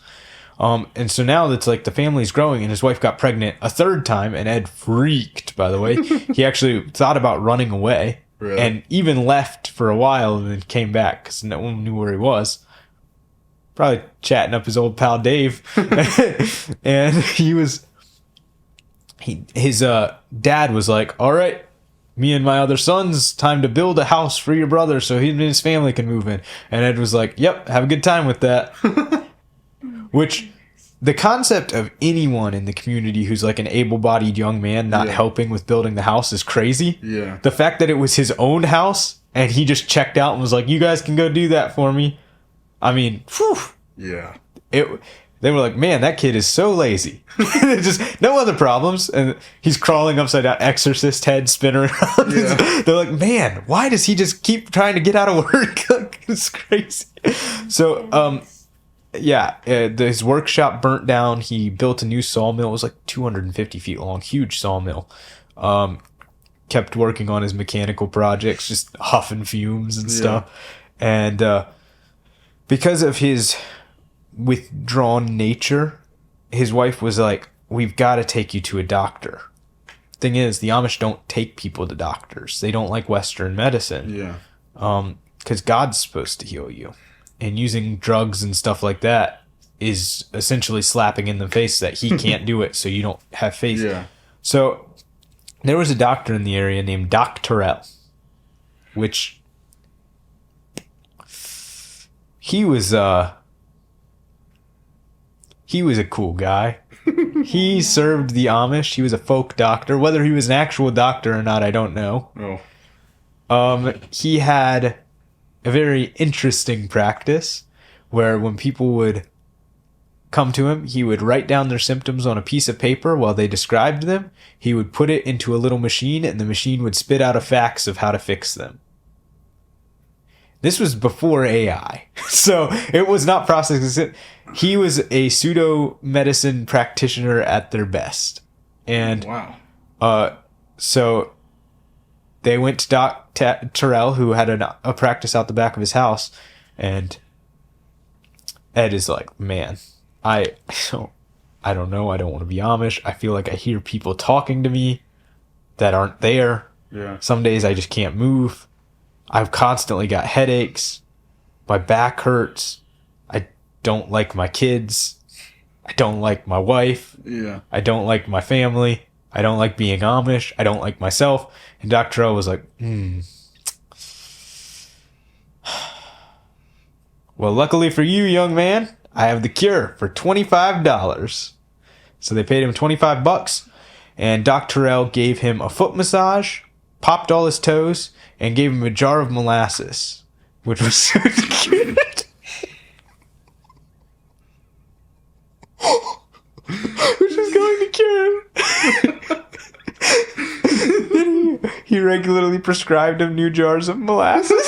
And so now that's like the family's growing, and his wife got pregnant a third time, and Ed freaked, by the way. He actually thought about running away. Really? And even left for a while and then came back because no one knew where he was. Probably chatting up his old pal Dave. And his dad was like, "All right, me and my other sons, time to build a house for your brother so he and his family can move in." And Ed was like, "Yep, have a good time with that." Which, the concept of anyone in the community who's like an able-bodied young man not helping with building the house is crazy. Yeah. The fact that it was his own house and he just checked out and was like, "You guys can go do that for me." I mean, whew. Yeah. They were like, "Man, that kid is so lazy." Just no other problems. And he's crawling upside down, exorcist head spinning around. Yeah. They're like, "Man, why does he just keep trying to get out of work?" It's crazy. So, his workshop burnt down. He built a new sawmill. It was like 250 feet long, huge sawmill. Kept working on his mechanical projects, just huffing fumes and stuff. And because of his withdrawn nature, his wife was like, "We've got to take you to a doctor." Thing is, the Amish don't take people to doctors. They don't like Western medicine. Yeah. Because God's supposed to heal you. And using drugs and stuff like that is essentially slapping in the face that he can't do it, so you don't have faith. Yeah. So there was a doctor in the area named Doc Terrell, which he was a cool guy. He served the Amish. He was a folk doctor. Whether he was an actual doctor or not, I don't know. Oh. He had a very interesting practice where when people would come to him, he would write down their symptoms on a piece of paper while they described them. He would put it into a little machine, and the machine would spit out a fax of how to fix them. This was before AI, so it was not processing. He was a pseudo-medicine practitioner at their best. And so they went to Doc Terrell, who had a practice out the back of his house, and Ed is like, "Man, I don't know. I don't want to be Amish. I feel like I hear people talking to me that aren't there. Yeah. Some days I just can't move. I've constantly got headaches. My back hurts. I don't like my kids. I don't like my wife. Yeah. I don't like my family. I don't like being Amish. I don't like myself." And Dr. O was like, "Well, luckily for you, young man, I have the cure for $25. So they paid him $25, and Dr. L gave him a foot massage, popped all his toes, and gave him a jar of molasses, which was so cute. Which was going to cure him. Then he regularly prescribed him new jars of molasses.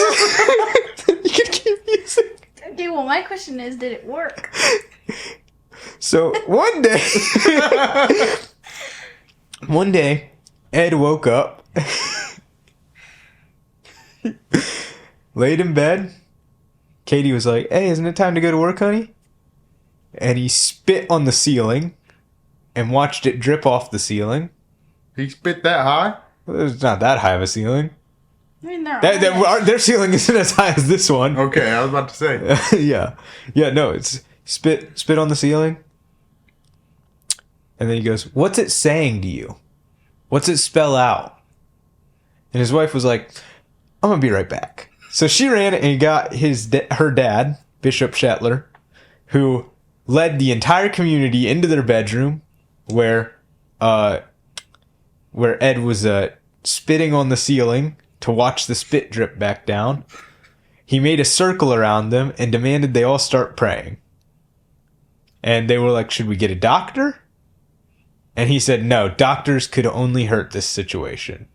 You could keep using. Okay, well, my question is, did it work? So one day, Ed woke up, laid in bed, Katie was like, "Hey, isn't it time to go to work, honey?" And he spit on the ceiling and watched it drip off the ceiling. He spit that high? Well, it's not that high of a ceiling. I mean, Their ceiling isn't as high as this one. Okay, I was about to say. Yeah. Yeah, no, it's spit on the ceiling. And then he goes, "What's it saying to you? What's it spell out?" And his wife was like, "I'm going to be right back." So she ran and got her dad, Bishop Shetler, who led the entire community into their bedroom where Ed was spitting on the ceiling to watch the spit drip back down. He made a circle around them and demanded they all start praying. And they were like, "Should we get a doctor?" And he said, "No, doctors could only hurt this situation.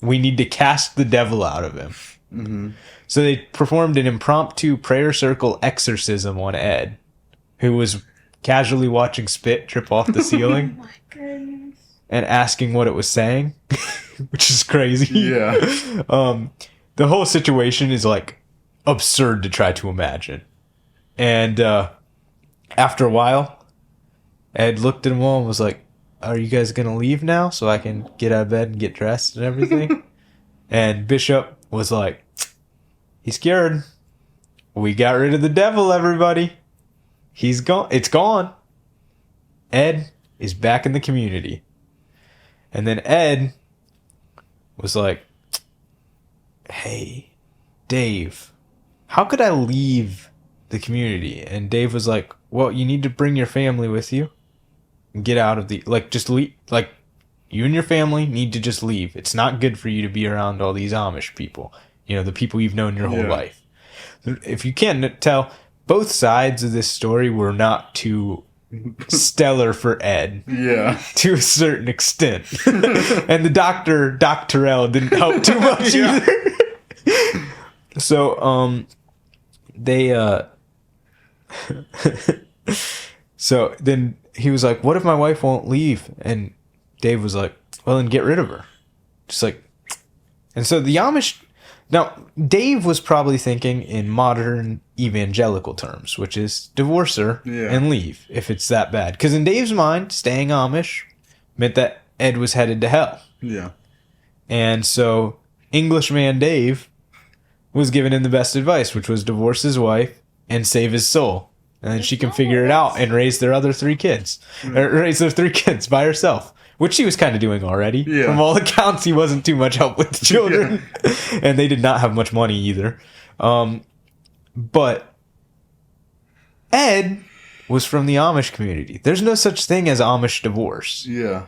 We need to cast the devil out of him." Mm-hmm. So they performed an impromptu prayer circle exorcism on Ed, who was casually watching spit drip off the ceiling. Oh my goodness. And asking what it was saying, which is crazy. Yeah. The whole situation is like absurd to try to imagine. And after a while, Ed looked at them all and was like, "Are you guys going to leave now so I can get out of bed and get dressed and everything?" And Bishop was like, "He's scared. We got rid of the devil, everybody. He's gone. It's gone. Ed is back in the community." And then Ed was like, "Hey, Dave, how could I leave the community?" And Dave was like, "Well, you need to bring your family with you and get out of the, just leave. Like, you and your family need to just leave. It's not good for you to be around all these Amish people. You know, the people you've known your whole life." If you can't tell, both sides of this story were not too stellar for Ed. Yeah. To a certain extent. And the doctorelle didn't help too much either. So, so then he was like, "What if my wife won't leave?" And Dave was like, "Well, then get rid of her." Just like, and so the Amish, now Dave was probably thinking in modern evangelical terms, which is divorce her and leave if it's that bad. Because in Dave's mind, staying Amish meant that Ed was headed to hell. Yeah. And so Englishman Dave was giving him the best advice, which was divorce his wife and save his soul. And then she can figure it out and raise their other 3 kids. Or raise their 3 kids by herself. Which she was kind of doing already. Yeah. From all accounts, he wasn't too much help with the children. Yeah. And they did not have much money either. But Ed was from the Amish community. There's no such thing as Amish divorce. Yeah.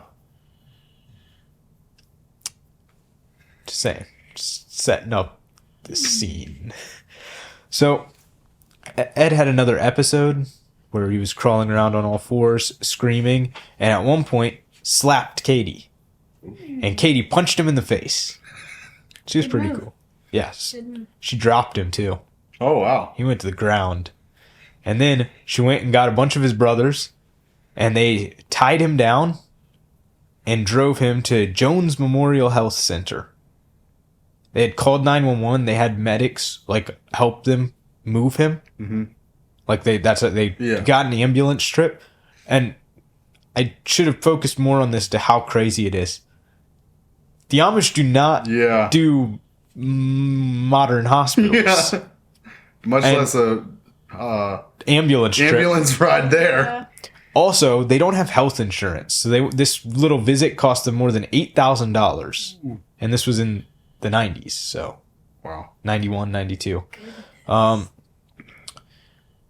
Just saying. Just setting up the scene. So, Ed had another episode where he was crawling around on all fours, screaming, and at one point slapped Katie. And Katie punched him in the face. She was pretty cool. Yes. She dropped him too. Oh, wow. He went to the ground. And then she went and got a bunch of his brothers, and they tied him down and drove him to Jones Memorial Health Center. They had called 911. They had medics help them move him. Mm-hmm. They got an ambulance trip. And I should have focused more on this to how crazy it is. The Amish do not do modern hospitals. Yeah. Much less a ambulance ride there. Yeah. Also, they don't have health insurance. So this little visit cost them more than $8,000. And this was in the 90s. So, wow. 91, 92.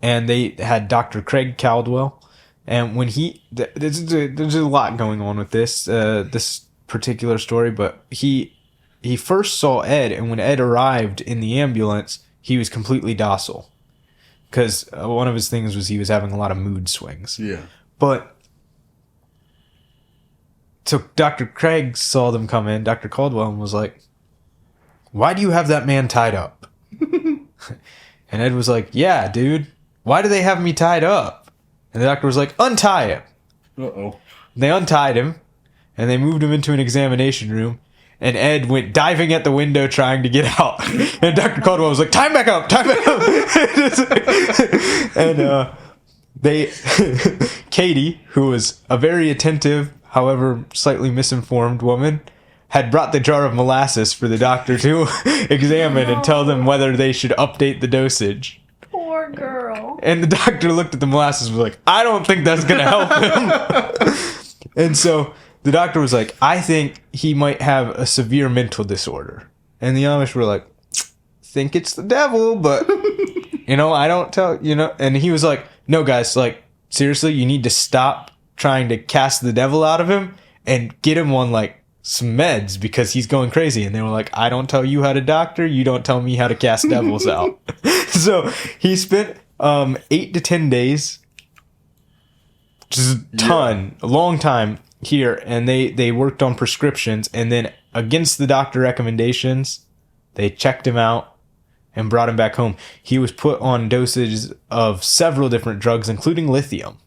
And they had Dr. Craig Caldwell. And when there's a lot going on with this particular story, but he first saw Ed, and when Ed arrived in the ambulance, he was completely docile. Because one of his things was he was having a lot of mood swings. Yeah. But so Dr. Craig saw them come in, Dr. Caldwell, and was like, "Why do you have that man tied up?" And Ed was like, "Yeah, dude. Why do they have me tied up?" And the doctor was like, "Untie him." Uh-oh. They untied him, and they moved him into an examination room, and Ed went diving at the window trying to get out. And Dr. Caldwell was like, time back up. And Katie, who was a very attentive, however slightly misinformed woman, had brought the jar of molasses for the doctor to examine and tell them whether they should update the dosage. Poor girl. And the doctor looked at the molasses and was like, I don't think that's going to help him. And so the doctor was like, I think he might have a severe mental disorder. And the Amish were like, think it's the devil, but, I don't tell, And he was like, no, guys, like, seriously, you need to stop trying to cast the devil out of him and get him on, like, some meds because he's going crazy. And they were like, I don't tell you how to doctor, you don't tell me how to cast devils out. So he spent 8 to 10 days, just a long time here, and they worked on prescriptions, and then against the doctor recommendations, they checked him out and brought him back home. He was put on dosages of several different drugs, including lithium.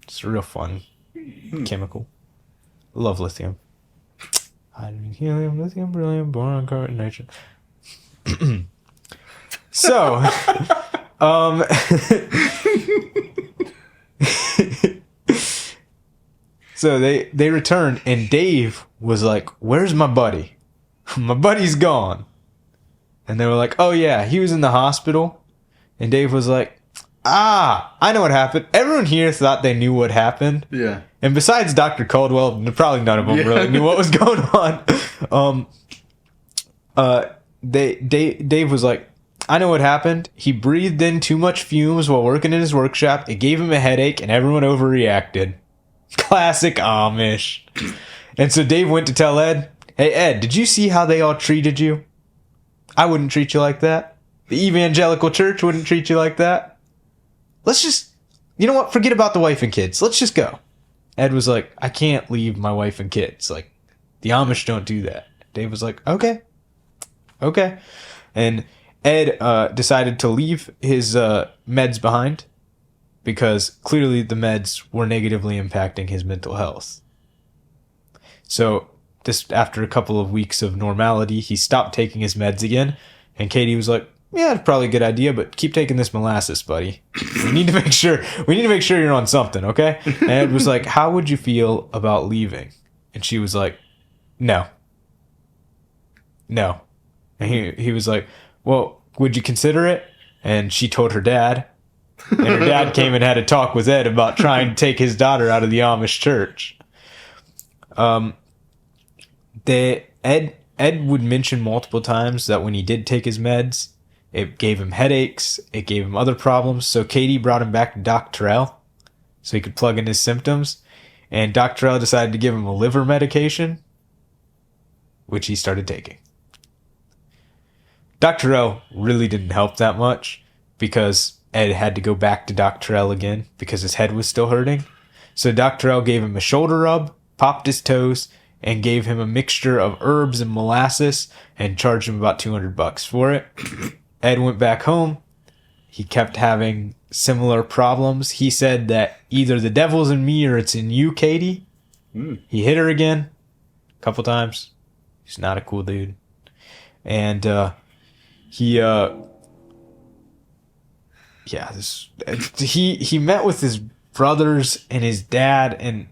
It's a real fun chemical. Love lithium. Hydrogen, helium, lithium, beryllium, boron, carbon, nitrogen. So, so they returned, and Dave was like, where's my buddy? My buddy's gone. And they were like, oh yeah, he was in the hospital. And Dave was like, I know what happened. Everyone here thought they knew what happened. Yeah. And besides Dr. Caldwell, probably none of them really knew what was going on. Dave was like, I know what happened. He breathed in too much fumes while working in his workshop. It gave him a headache, and everyone overreacted. Classic Amish. And so Dave went to tell Ed, hey, Ed, did you see how they all treated you? I wouldn't treat you like that. The evangelical church wouldn't treat you like that. Let's just, you know what? Forget about the wife and kids. Let's just go. Ed was like, I can't leave my wife and kids. Like, the Amish don't do that. Dave was like, okay. And Ed decided to leave his meds behind because clearly the meds were negatively impacting his mental health. So just after a couple of weeks of normality, he stopped taking his meds again. And Katie was like, yeah, it's probably a good idea, but keep taking this molasses, buddy. We need to make sure you're on something, okay? And Ed was like, how would you feel about leaving? And she was like, no. And he was like, well, would you consider it? And she told her dad. And her dad came and had a talk with Ed about trying to take his daughter out of the Amish church. Ed would mention multiple times that when he did take his meds, it gave him headaches, it gave him other problems. So Katie brought him back to Doc Terrell so he could plug in his symptoms. And Doc Terrell decided to give him a liver medication, which he started taking. Doc Terrell really didn't help that much because Ed had to go back to Doc Terrell again because his head was still hurting. So Doc Terrell gave him a shoulder rub, popped his toes, and gave him a mixture of herbs and molasses and charged him about $200 for it. Ed went back home. He kept having similar problems. He said that either the devil's in me or it's in you, Katie. He hit her again a couple times. He's not a cool dude. And he met with his brothers and his dad, and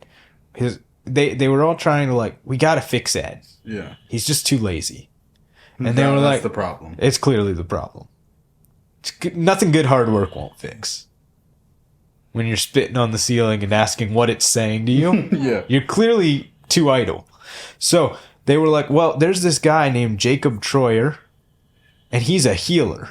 they were all trying to, like, we gotta fix Ed. Yeah. He's just too lazy. And they were like, that's the problem. It's clearly the problem. Nothing good hard work won't fix. When you're spitting on the ceiling and asking what it's saying to you, Yeah. You're clearly too idle. So they were like, well, there's this guy named Jacob Troyer, and he's a healer.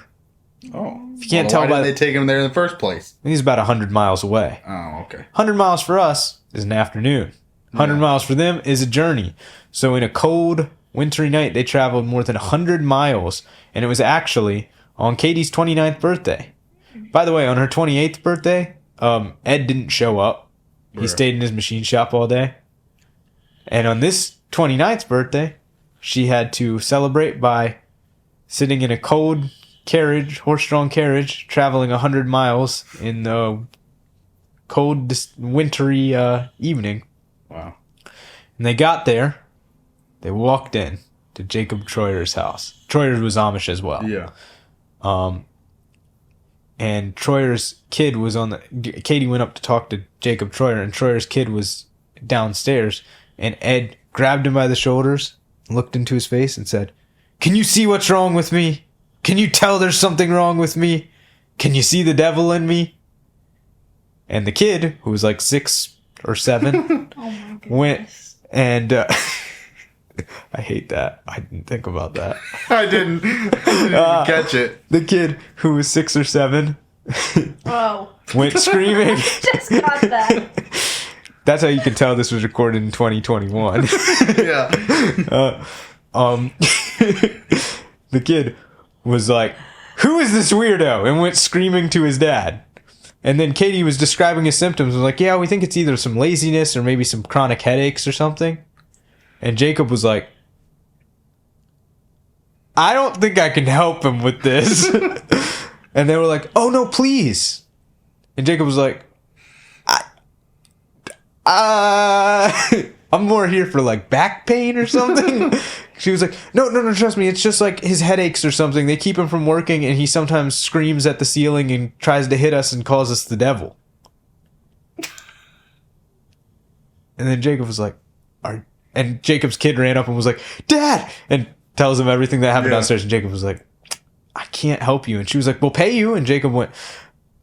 Oh. If you can't tell why by didn't they take him there in the first place? He's about 100 miles away. Oh, okay. 100 miles for us is an afternoon. 100 miles for them is a journey. So in a cold, wintry night, they traveled more than 100 miles, and it was actually on Katie's 29th birthday. By the way, on her 28th birthday, Ed didn't show up. He stayed in his machine shop all day. And on this 29th birthday, she had to celebrate by sitting in a cold carriage, horse-drawn carriage, traveling 100 miles in the cold, wintry evening. Wow. And they got there, They walked in to Jacob Troyer's house. Troyer was Amish as well. Yeah. And Troyer's kid was Katie went up to talk to Jacob Troyer, and Troyer's kid was downstairs, and Ed grabbed him by the shoulders, looked into his face, and said, "Can you see what's wrong with me? Can you tell there's something wrong with me? Can you see the devil in me?" And the kid, who was like 6 or 7, Oh my goodness. went and I hate that. I didn't think about that. I didn't catch it. The kid, who was 6 or 7, Oh. went screaming. Just got that. That's how you can tell this was recorded in 2021. Yeah. The kid was like, "Who is this weirdo?" and went screaming to his dad. And then Katie was describing his symptoms and was like, "Yeah, we think it's either some laziness or maybe some chronic headaches or something." And Jacob was like, "I don't think I can help him with this." And they were like, "Oh no, please." And Jacob was like, I'm more here for like back pain or something." She was like, no, trust me. It's just like his headaches or something. They keep him from working, and he sometimes screams at the ceiling and tries to hit us and calls us the devil. And then Jacob was like, and Jacob's kid ran up and was like, "Dad!" and tells him everything that happened downstairs. And Jacob was like, "I can't help you." And she was like, "We'll pay you." And Jacob went,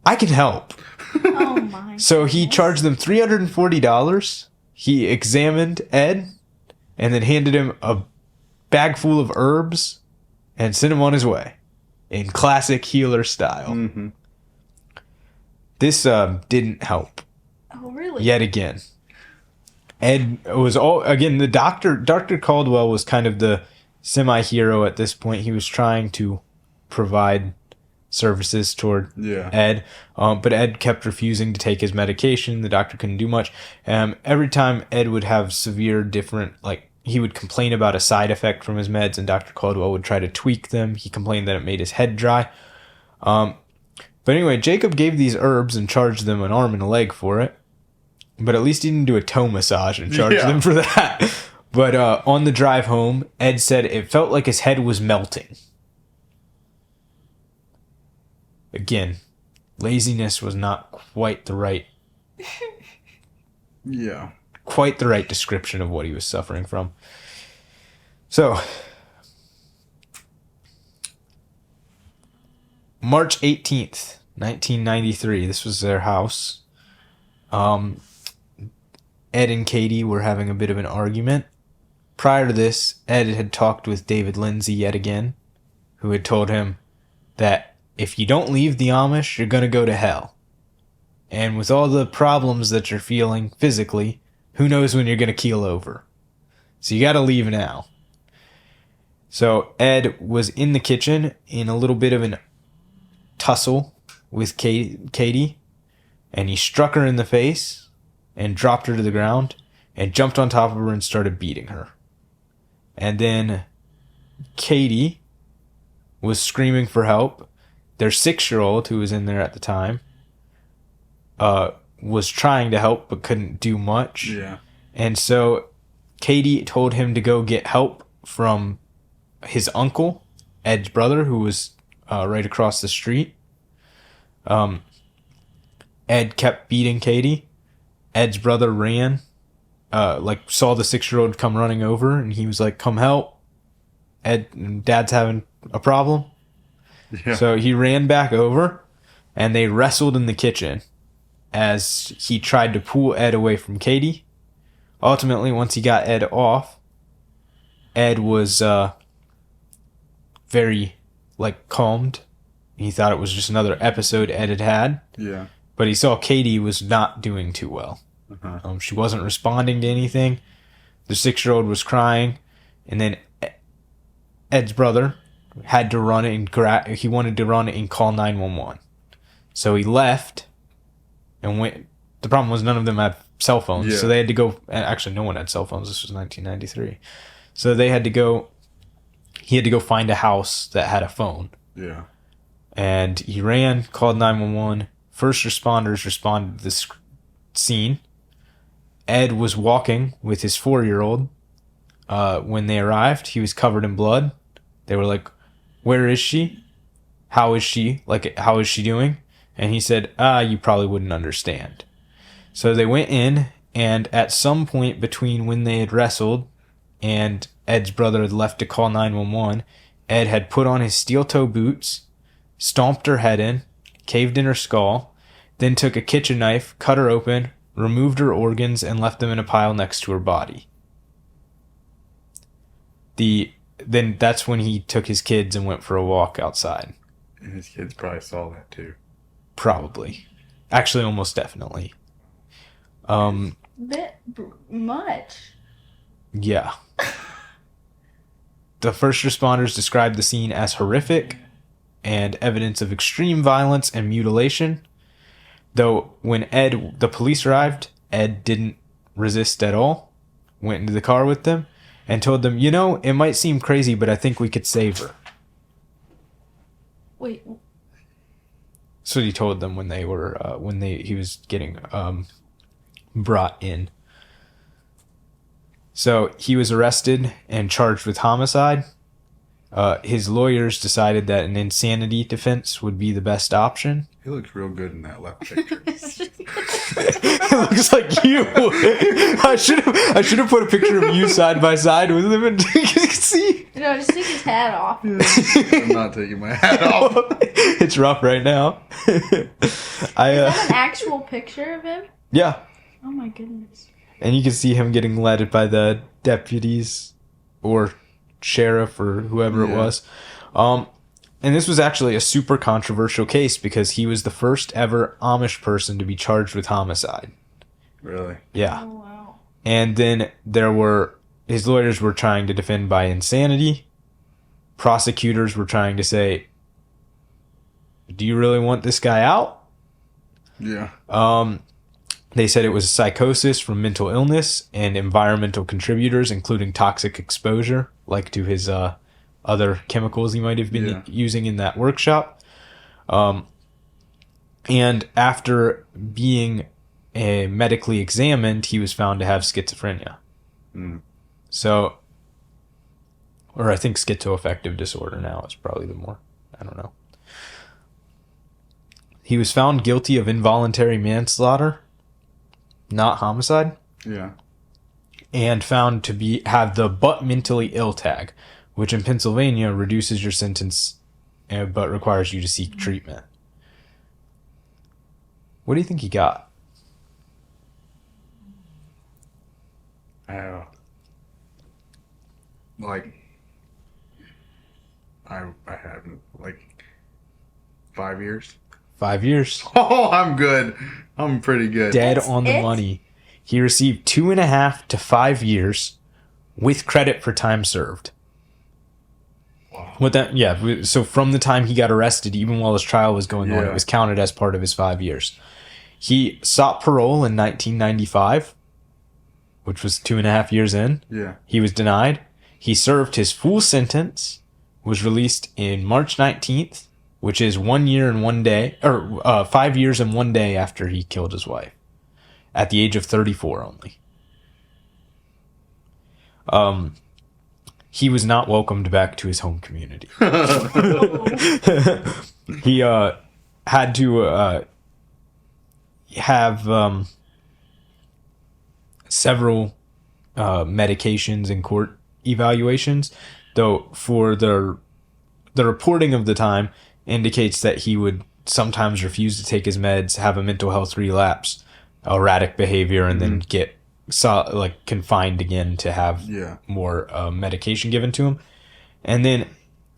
"I can help." Oh my. So he charged them $340. He examined Ed and then handed him a bag full of herbs and sent him on his way in classic healer style. Mm-hmm. This didn't help Oh really? yet again. Ed was the Dr. Caldwell was kind of the semi-hero at this point. He was trying to provide services toward Ed, but Ed kept refusing to take his medication. The doctor couldn't do much. Every time Ed would have severe he would complain about a side effect from his meds, and Dr. Caldwell would try to tweak them. He complained that it made his head dry. But anyway, Jacob gave these herbs and charged them an arm and a leg for it. But at least he didn't do a toe massage and charge them for that. But on the drive home, Ed said it felt like his head was melting. Again, laziness was not quite the right description of what he was suffering from. So, March 18th, 1993, this was their house. Ed and Katie were having a bit of an argument. Prior to this, Ed had talked with David Lindsay yet again, who had told him that if you don't leave the Amish, you're going to go to hell. And with all the problems that you're feeling physically, who knows when you're going to keel over. So you got to leave now. So Ed was in the kitchen in a little bit of an tussle with Katie, and he struck her in the face and dropped her to the ground and jumped on top of her and started beating her. And then Katie was screaming for help. Their 6-year-old, who was in there at the time, was trying to help but couldn't do much. Yeah. And so Katie told him to go get help from his uncle, Ed's brother, who was right across the street. Ed kept beating Katie. Ed's brother ran, saw the 6-year-old come running over, and he was like, "Come help. Dad's having a problem." Yeah. So he ran back over, and they wrestled in the kitchen as he tried to pull Ed away from Katie. Ultimately, once he got Ed off, Ed was very calmed. He thought it was just another episode Ed had. Yeah. But he saw Katie was not doing too well. Uh-huh. She wasn't responding to anything. The 6-year-old was crying, and then Ed's brother had to run and he wanted to run and call 911. So he left and went. The problem was none of them had cell phones, so they had to go. Actually, no one had cell phones. This was 1993, so they had to go. He had to go find a house that had a phone. Yeah. And he ran, called 911. First responders responded to this scene. Ed was walking with his 4-year-old when they arrived, he was covered in blood. They were like, "Where is she? How is she? Like, how is she doing?" And he said, "You probably wouldn't understand." So they went in, and at some point between when they had wrestled and Ed's brother had left to call 911, Ed had put on his steel-toe boots, stomped her head in, caved in her skull, then took a kitchen knife, cut her open, removed her organs, and left them in a pile next to her body. Then that's when he took his kids and went for a walk outside. And his kids probably saw that too. Probably. Actually, almost definitely. Bit much. Yeah. The first responders described the scene as horrific and evidence of extreme violence and mutilation. Though when the police arrived, Ed didn't resist at all, went into the car with them, and told them, it might seem crazy, but I think we could save her. Wait. So he told them when they were, he was getting brought in. So he was arrested and charged with homicide. His lawyers decided that an insanity defense would be the best option. He looks real good in that left picture. It looks like you. I should have put a picture of you side by side with him, and you can see. Just take his hat off. I'm not taking my hat off. It's rough right now. Is that an actual picture of him? Yeah. Oh my goodness. And you can see him getting led by the deputies or sheriff or whoever it was. And this was actually a super controversial case because he was the first ever Amish person to be charged with homicide. Really? Yeah. Oh, wow. And then his lawyers were trying to defend by insanity. Prosecutors were trying to say, do you really want this guy out? Yeah. They said it was psychosis from mental illness and environmental contributors, including toxic exposure, like to his other chemicals he might have been using in that workshop. And after being medically examined, he was found to have schizophrenia. So, or I think schizoaffective disorder now is probably the more, I don't know. He was found guilty of involuntary manslaughter, not homicide. Yeah. And found to have the but mentally ill tag, which in Pennsylvania reduces your sentence but requires you to seek treatment. What do you think he got? I haven't, 5 years. 5 years. Oh, I'm good. I'm pretty good. Dead on the money. He received 2.5 to 5 years with credit for time served. Wow. So from the time he got arrested, even while his trial was going on, it was counted as part of his 5 years. He sought parole in 1995, which was 2.5 years in. Yeah. He was denied. He served his full sentence, was released in March 19th, which is 1 year and 1 day, or 5 years and 1 day after he killed his wife, at the age of 34 only. He was not welcomed back to his home community. He had to have several medications and court evaluations, though for the reporting of the time indicates that he would sometimes refuse to take his meds, have a mental health relapse, erratic behavior, and then get confined again to have more medication given to him. And then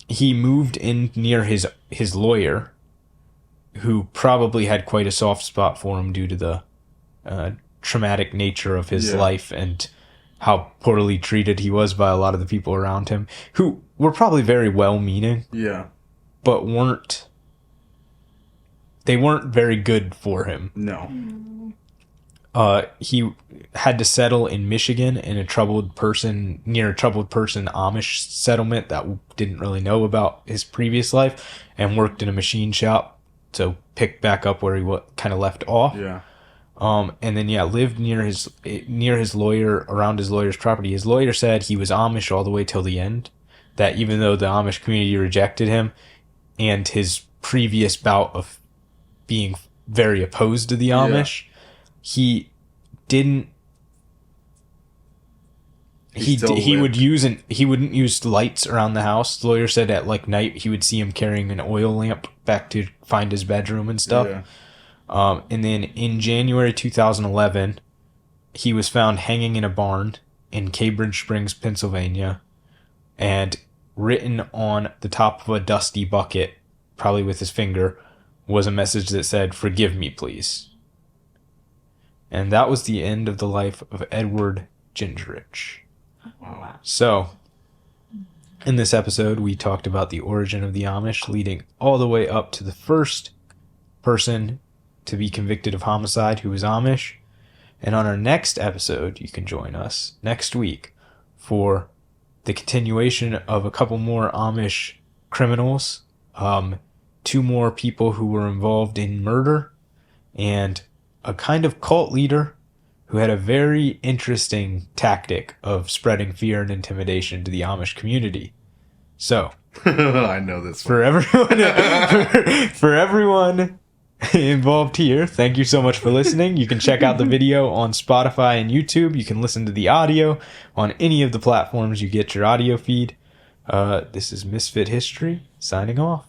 he moved in near his lawyer, who probably had quite a soft spot for him due to the traumatic nature of his life and how poorly treated he was by a lot of the people around him, who were probably very well-meaning, but weren't very good for him. No. He had to settle in Michigan in near a troubled person Amish settlement that didn't really know about his previous life, and worked in a machine shop to pick back up where he kind of left off. Yeah. And then lived near his lawyer, around his lawyer's property. His lawyer said he was Amish all the way till the end. That even though the Amish community rejected him, and his previous bout of being very opposed to the Amish, he didn't. He wouldn't use lights around the house. The lawyer said at like night he would see him carrying an oil lamp back to find his bedroom and stuff. Yeah. And then in January 2011, he was found hanging in a barn in Cambridge Springs, Pennsylvania, and written on the top of a dusty bucket, probably with his finger, was a message that said, "Forgive me, please." And that was the end of the life of Edward Gingerich. Wow. So, in this episode, we talked about the origin of the Amish, leading all the way up to the first person to be convicted of homicide who was Amish. And on our next episode, you can join us next week for the continuation of a couple more Amish criminals, 2 more people who were involved in murder, and a kind of cult leader who had a very interesting tactic of spreading fear and intimidation to the Amish community. So, I know this one. For everyone involved here, thank you so much for listening. You can check out the video on Spotify and YouTube. You can listen to the audio on any of the platforms you get your audio feed. This is Misfit History, signing off.